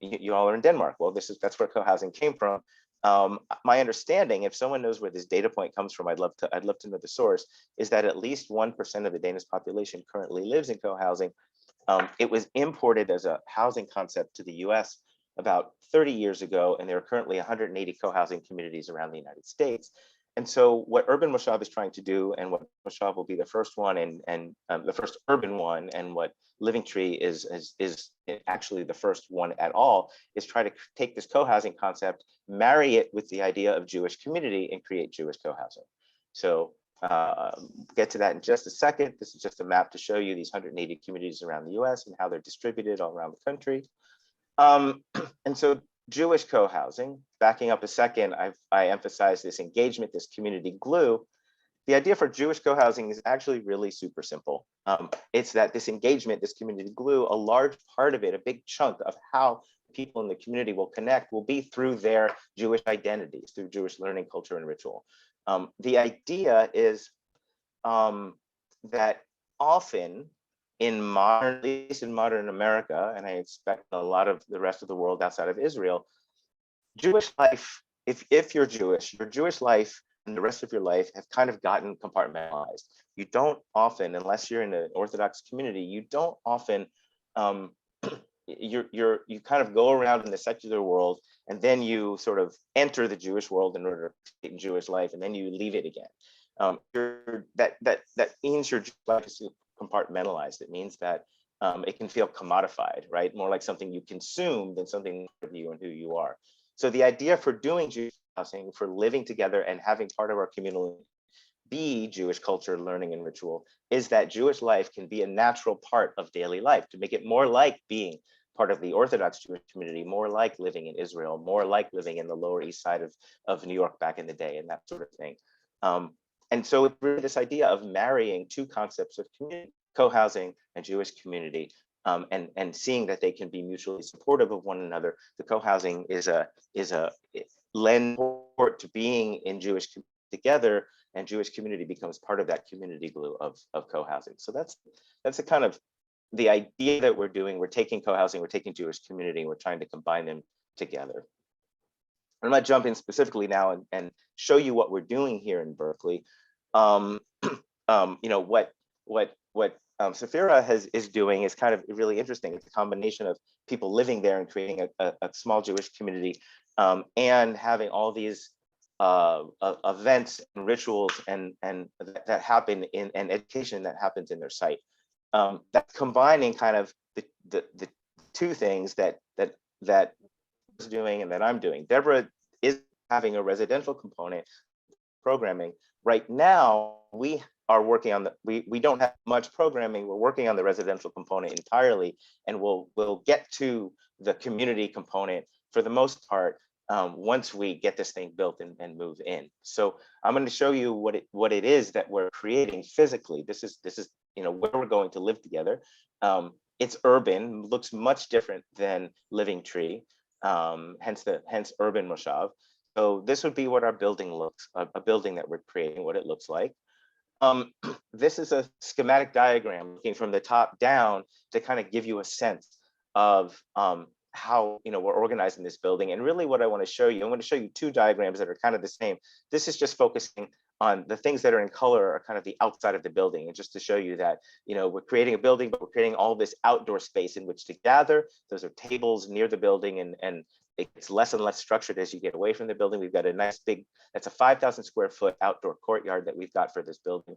you all are in Denmark. Well, that's where co-housing came from. My understanding, if someone knows where this data point comes from, I'd love to know the source, is that at least 1% of the Danish population currently lives in co-housing. It was imported as a housing concept to the US about 30 years ago, and there are currently 180 co-housing communities around the United States. And so what Urban Moshav is trying to do, and what Moshav will be the first one and the first urban one, and what Living Tree is actually the first one at all, is try to take this co-housing concept, marry it with the idea of Jewish community, and create Jewish co-housing. So get to that in just a second. This is just a map to show you these 180 communities around the US and how they're distributed all around the country. And so Jewish co-housing, backing up a second, I emphasize this engagement, this community glue. The idea for Jewish co-housing is actually really super simple. It's that this engagement, this community glue, a large part of it, a big chunk of how people in the community will connect will be through their Jewish identities, through Jewish learning, culture, and ritual. The idea is that often in modern, at least in modern America, and I expect a lot of the rest of the world outside of Israel, Jewish life, if you're Jewish, your Jewish life and the rest of your life have kind of gotten compartmentalized. You don't often, unless you're in an Orthodox community, you don't often, you kind of go around in the secular world and then you sort of enter the Jewish world in order to participate in Jewish life, and then you leave it again. That means your Jewish life is compartmentalized. It means that it can feel commodified, right? More like something you consume than something of you and who you are. So the idea for doing Jewish housing, for living together and having part of our communal be Jewish culture, learning, and ritual, is that Jewish life can be a natural part of daily life, to make it more like being part of the Orthodox Jewish community, more like living in Israel, more like living in the Lower East Side of New York back in the day, and that sort of thing. And so it's really this idea of marrying two concepts of community, co-housing and Jewish community, and seeing that they can be mutually supportive of one another. The co-housing is a lend support to being in Jewish community together, and Jewish community becomes part of that community glue of co-housing. So that's a kind of the idea that we're doing. We're taking co-housing, we're taking Jewish community, and we're trying to combine them together. I'm going to jump in specifically now and show you what we're doing here in Berkeley. You know, what Sephirah is doing is kind of really interesting. It's a combination of people living there and creating a small Jewish community, and having all these events and rituals and that happen in, and education that happens in their site. That's combining kind of the two things that is doing and that I'm doing. Deborah is having a residential component programming. Right now, we are working on we don't have much programming. We're working on the residential component entirely, and we'll get to the community component for the most part once we get this thing built and move in. So I'm going to show you what it is that we're creating physically. This is you know, where we're going to live together. It's urban, looks much different than Living Tree, hence urban moshav. So this would be what our building looks, a building that we're creating, what it looks like. This is a schematic diagram looking from the top down to kind of give you a sense of how, you know, we're organizing this building. And really what I want to show you, I'm going to show you two diagrams that are kind of the same. This is just focusing on the things that are in color are kind of the outside of the building, and just to show you that, you know, we're creating a building, but we're creating all this outdoor space in which to gather. Those are tables near the building, and it gets less and less structured as you get away from the building. We've got a nice big, that's a 5,000 square foot outdoor courtyard that we've got for this building.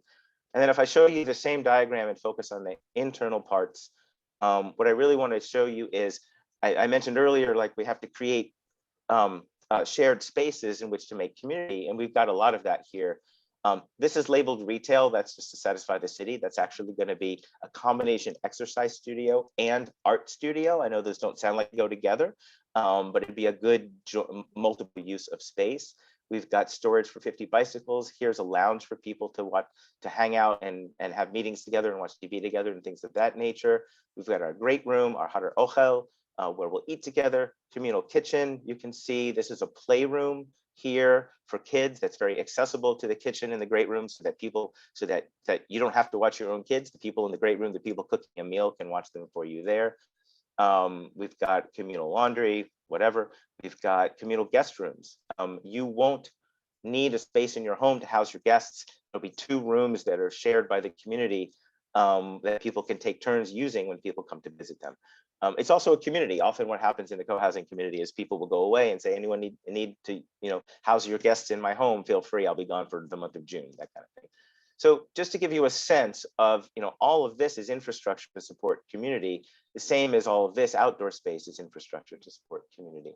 And then if I show you the same diagram and focus on the internal parts, what I really want to show you is, I mentioned earlier, like we have to create shared spaces in which to make community, and we've got a lot of that here. This is labeled retail. That's just to satisfy the city. That's actually going to be a combination exercise studio and art studio. I know those don't sound like they go together, but it'd be a good multiple use of space. We've got storage for 50 bicycles. Here's a lounge for people to hang out and have meetings together and watch TV together and things of that nature. We've got our great room, our Hakhel Oshkello, where we'll eat together. Communal kitchen. You can see this is a playroom here for kids that's very accessible to the kitchen and the great room, so that you don't have to watch your own kids. The people in the great room, the people cooking a meal, can watch them for you there. We've got communal laundry, whatever. We've got communal guest rooms. You won't need a space in your home to house your guests. There'll be two rooms that are shared by the community that people can take turns using when people come to visit them. It's also a community. Often what happens in the co-housing community is people will go away and say, anyone need to, you know, house your guests in my home, feel free, I'll be gone for the month of June, that kind of thing. So just to give you a sense of, you know, all of this is infrastructure to support community, the same as all of this outdoor space is infrastructure to support community.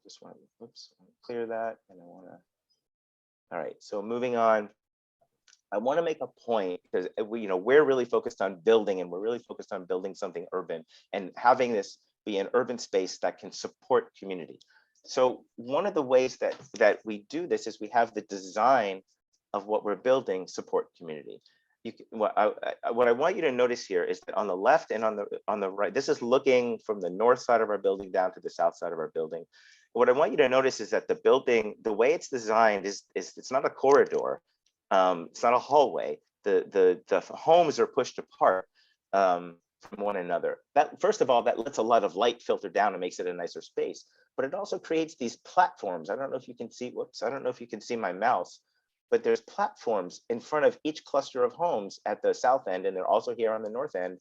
Just want to, clear that, and I want to, all right, so moving on. I want to make a point, because we're really focused on building, and we're really focused on building something urban and having this be an urban space that can support community. So one of the ways that we do this is we have the design of what we're building support community. What I want you to notice here is that on the left and on the right, this is looking from the north side of our building down to the south side of our building. what I want you to notice is that the building, the way it's designed is it's not a corridor. It's not a hallway. The homes are pushed apart from one another. That, first of all, that lets a lot of light filter down and makes it a nicer space. But it also creates these platforms. I don't know if you can see, whoops, I don't know if you can see my mouse, but there's platforms in front of each cluster of homes at the south end, and they're also here on the north end,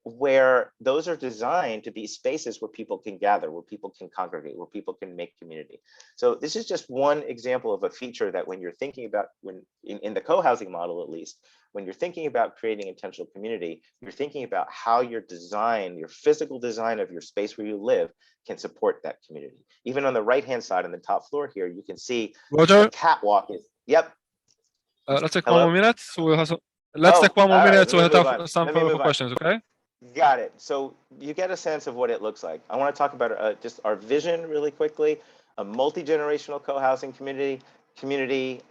where those are designed to be spaces where people can gather, where people can congregate, where people can make community. So this is just one example of a feature that when you're thinking about, when in the co-housing model at least, when you're thinking about creating intentional community, you're thinking about how your design, your physical design of your space where you live can support that community. Even on the right-hand side on the top floor here, you can see Roger, the catwalk is, yep. let's take Hello? one more minute. So we'll have some, let's Oh, take one more all right, minute so we let me have move on. some Let me for move on. questions, okay? Got it. So you get a sense of what it looks like. I want to talk about just our vision really quickly. A multi-generational co-housing community,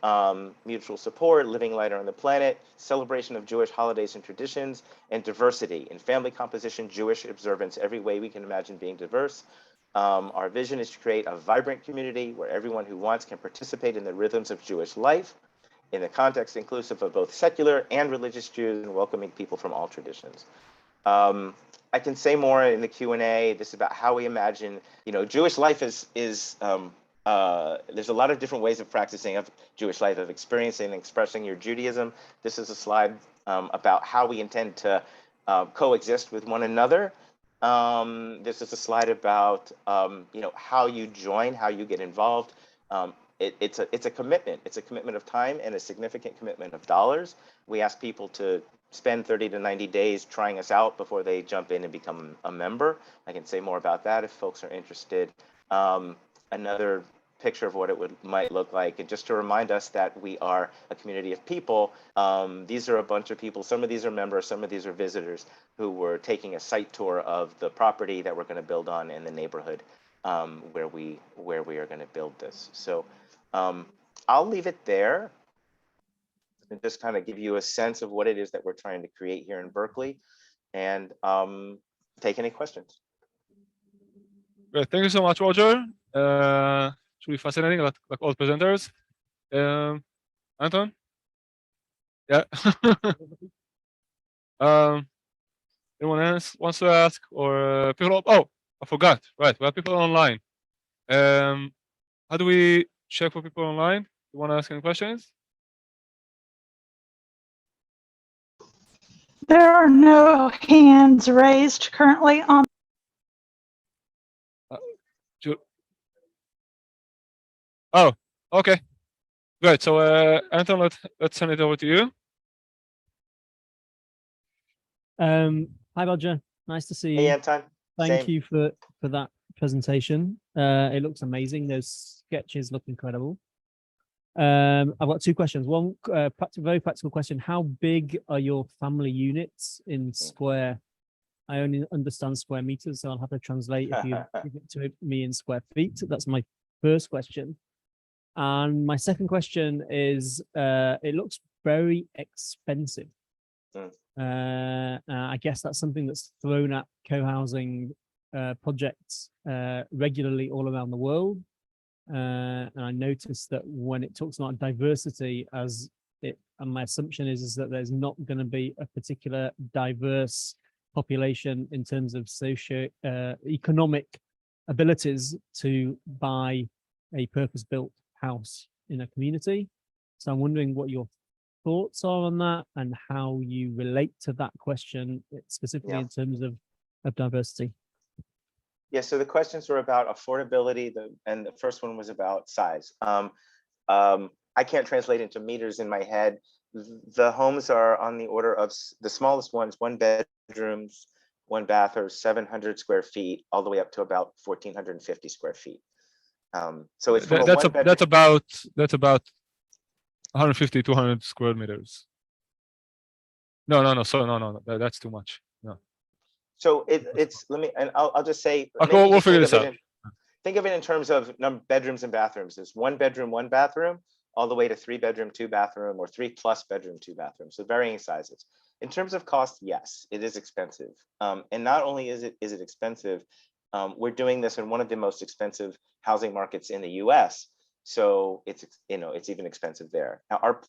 mutual support, living lighter on the planet, celebration of Jewish holidays and traditions, and diversity in family composition, Jewish observance, every way we can imagine being diverse. Our vision is to create a vibrant community where everyone who wants can participate in the rhythms of Jewish life, in the context inclusive of both secular and religious Jews, and welcoming people from all traditions. I can say more in the Q&A. This is about how we imagine, Jewish life is there's a lot of different ways of practicing of Jewish life, of experiencing and expressing your Judaism. This is a slide about how we intend to coexist with one another. This is a slide about, how you join, how you get involved. It's a commitment. It's a commitment of time and a significant commitment of dollars. We ask people to spend 30 to 90 days trying us out before they jump in and become a member. I can say more about that if folks are interested. Another picture of what it might look like, and just to remind us that we are a community of people. These are a bunch of people. Some of these are members, some of these are visitors who were taking a site tour of the property that we're going to build on in the neighborhood where we are going to build this. So I'll leave it there and just kind of give you a sense of what it is that we're trying to create here in Berkeley, and take any questions. Great, thank you so much, Roger. Should be fascinating, like all presenters. Anton? Yeah. Anyone else wants to ask, or people? Oh, I forgot. Right, we have people online. How do we check for people online? You want to ask any questions? There are no hands raised currently on. Oh, okay. Great. So, Anton, let's send it over to you. Hi, Roger. Nice to see you. Hey, Anton. Thank you for that presentation. It looks amazing. Those sketches look incredible. I've got two questions. One, very practical question. How big are your family units in square? I only understand square meters, so I'll have to translate if you give it to me in square feet. That's my first question. And my second question is, it looks very expensive. I guess that's something that's thrown at co-housing projects regularly all around the world. And I noticed that when it talks about diversity, and my assumption is that there's not going to be a particular diverse population in terms of socio-economic abilities to buy a purpose-built house in a community. So I'm wondering what your thoughts are on that and how you relate to that question specifically in terms of diversity. Yeah, so the questions were about affordability, and the first one was about size. I can't translate into meters in my head. The homes are on the order of the smallest ones, 1 bedrooms, 1 bath, or 700 square feet, all the way up to about 1,450 square feet. So it's from that's about 150, 200 square meters. No. So no, that's too much. No. So it's I'll just say, we'll figure this out. Think of it in terms of bedrooms and bathrooms. There's 1 bedroom, 1 bathroom, all the way to 3 bedroom, 2 bathroom, or 3+ bedroom, 2 bathrooms. So varying sizes. In terms of cost, yes, it is expensive. And not only is it expensive, We're doing this in one of the most expensive housing markets in the US. So it's, it's even expensive there. Now,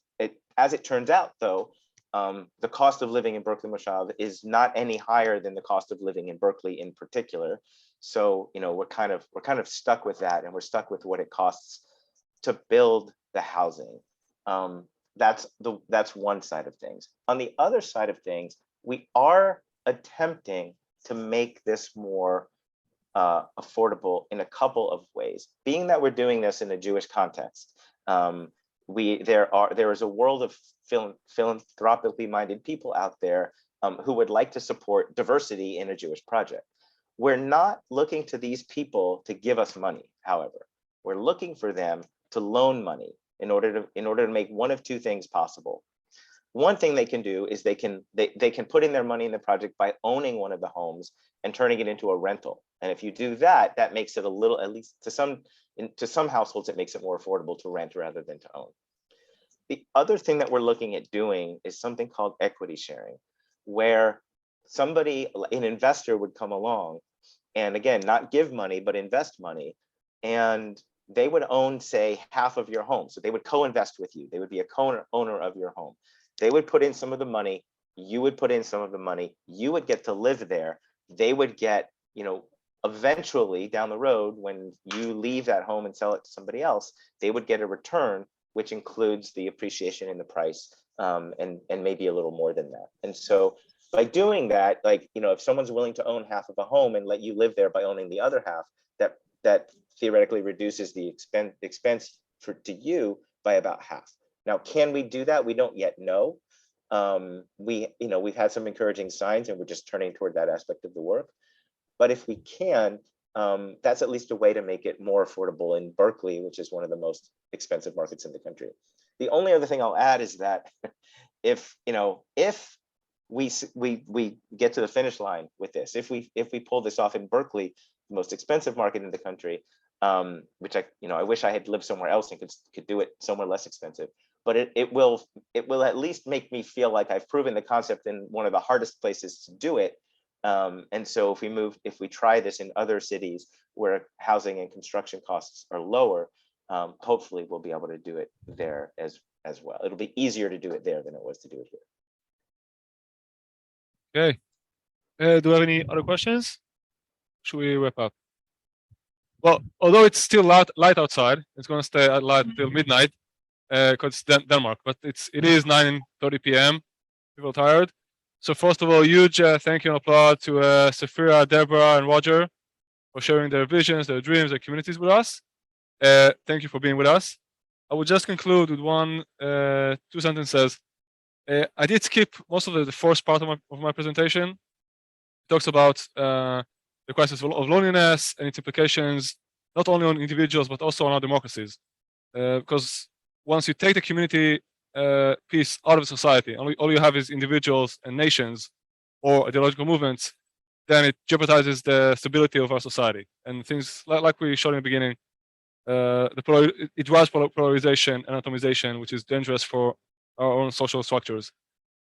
as it turns out, though, the cost of living in Berkeley Moshav is not any higher than the cost of living in Berkeley in particular. So, we're kind of stuck with that, and we're stuck with what it costs to build the housing. That's one side of things. On the other side of things, we are attempting to make this more affordable in a couple of ways. Being that we're doing this in a Jewish context, there is a world of philanthropically minded people out there who would like to support diversity in a Jewish project. We're not looking to these people to give us money, however. We're looking for them to loan money in order to make one of two things possible. One thing they can do is they can put in their money in the project by owning one of the homes and turning it into a rental. And if you do that, that makes it a little, at least to some households, it makes it more affordable to rent rather than to own. The other thing that we're looking at doing is something called equity sharing, where an investor would come along and, again, not give money, but invest money. And they would own, say, half of your home. So they would co-invest with you. They would be a co-owner of your home. They would put in some of the money. You would put in some of the money. You would get to live there. They would get, eventually down the road, when you leave that home and sell it to somebody else, they would get a return, which includes the appreciation in the price, and maybe a little more than that. And so by doing that, if someone's willing to own half of a home and let you live there by owning the other half, that theoretically reduces the expense to you by about half. Now, can we do that? We don't yet know. We've had some encouraging signs, and we're just turning toward that aspect of the work. But if we can, that's at least a way to make it more affordable in Berkeley, which is one of the most expensive markets in the country. The only other thing I'll add is that if we get to the finish line with this, if we pull this off in Berkeley, the most expensive market in the country, which I wish I had lived somewhere else and could do it somewhere less expensive. But it will at least make me feel like I've proven the concept in one of the hardest places to do it. And so if we try this in other cities where housing and construction costs are lower, hopefully we'll be able to do it there as well. It'll be easier to do it there than it was to do it here. Okay. Do we have any other questions? Should we wrap up? Well, although it's still light outside, it's going to stay light until midnight because it's Denmark. But it is 9:30 p.m. People are tired. So first of all, huge thank you and applaud to Sephirah, Deborah, and Roger for sharing their visions, their dreams, their communities with us. Thank you for being with us. I will just conclude with two sentences. I did skip most of the first part of my presentation. It talks about the crisis of loneliness and its implications, not only on individuals, but also on our democracies. Because once you take the community piece out of society, all you have is individuals and nations or ideological movements, then it jeopardizes the stability of our society. And things like we showed in the beginning, it drives polarization and atomization, which is dangerous for our own social structures.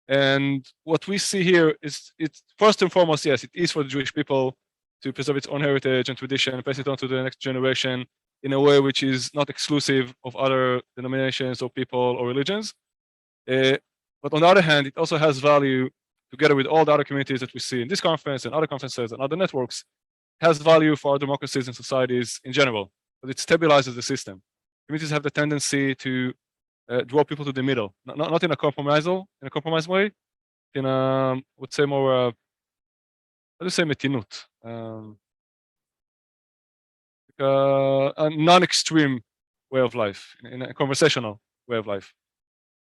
And what we see here is, it's first and foremost, yes, it is for the Jewish people to preserve its own heritage and tradition and pass it on to the next generation in a way which is not exclusive of other denominations or people or religions. But on the other hand, it also has value together with all the other communities that we see in this conference and other conferences and other networks, has value for our democracies and societies in general, but it stabilizes the system. Communities have the tendency to draw people to the middle, not in a compromised way, in a, I would say more, how do you say metinut? A non-extreme way of life, in a conversational way of life.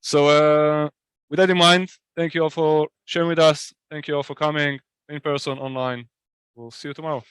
So with that in mind, thank you all for sharing with us. Thank you all for coming in person, online. We'll see you tomorrow.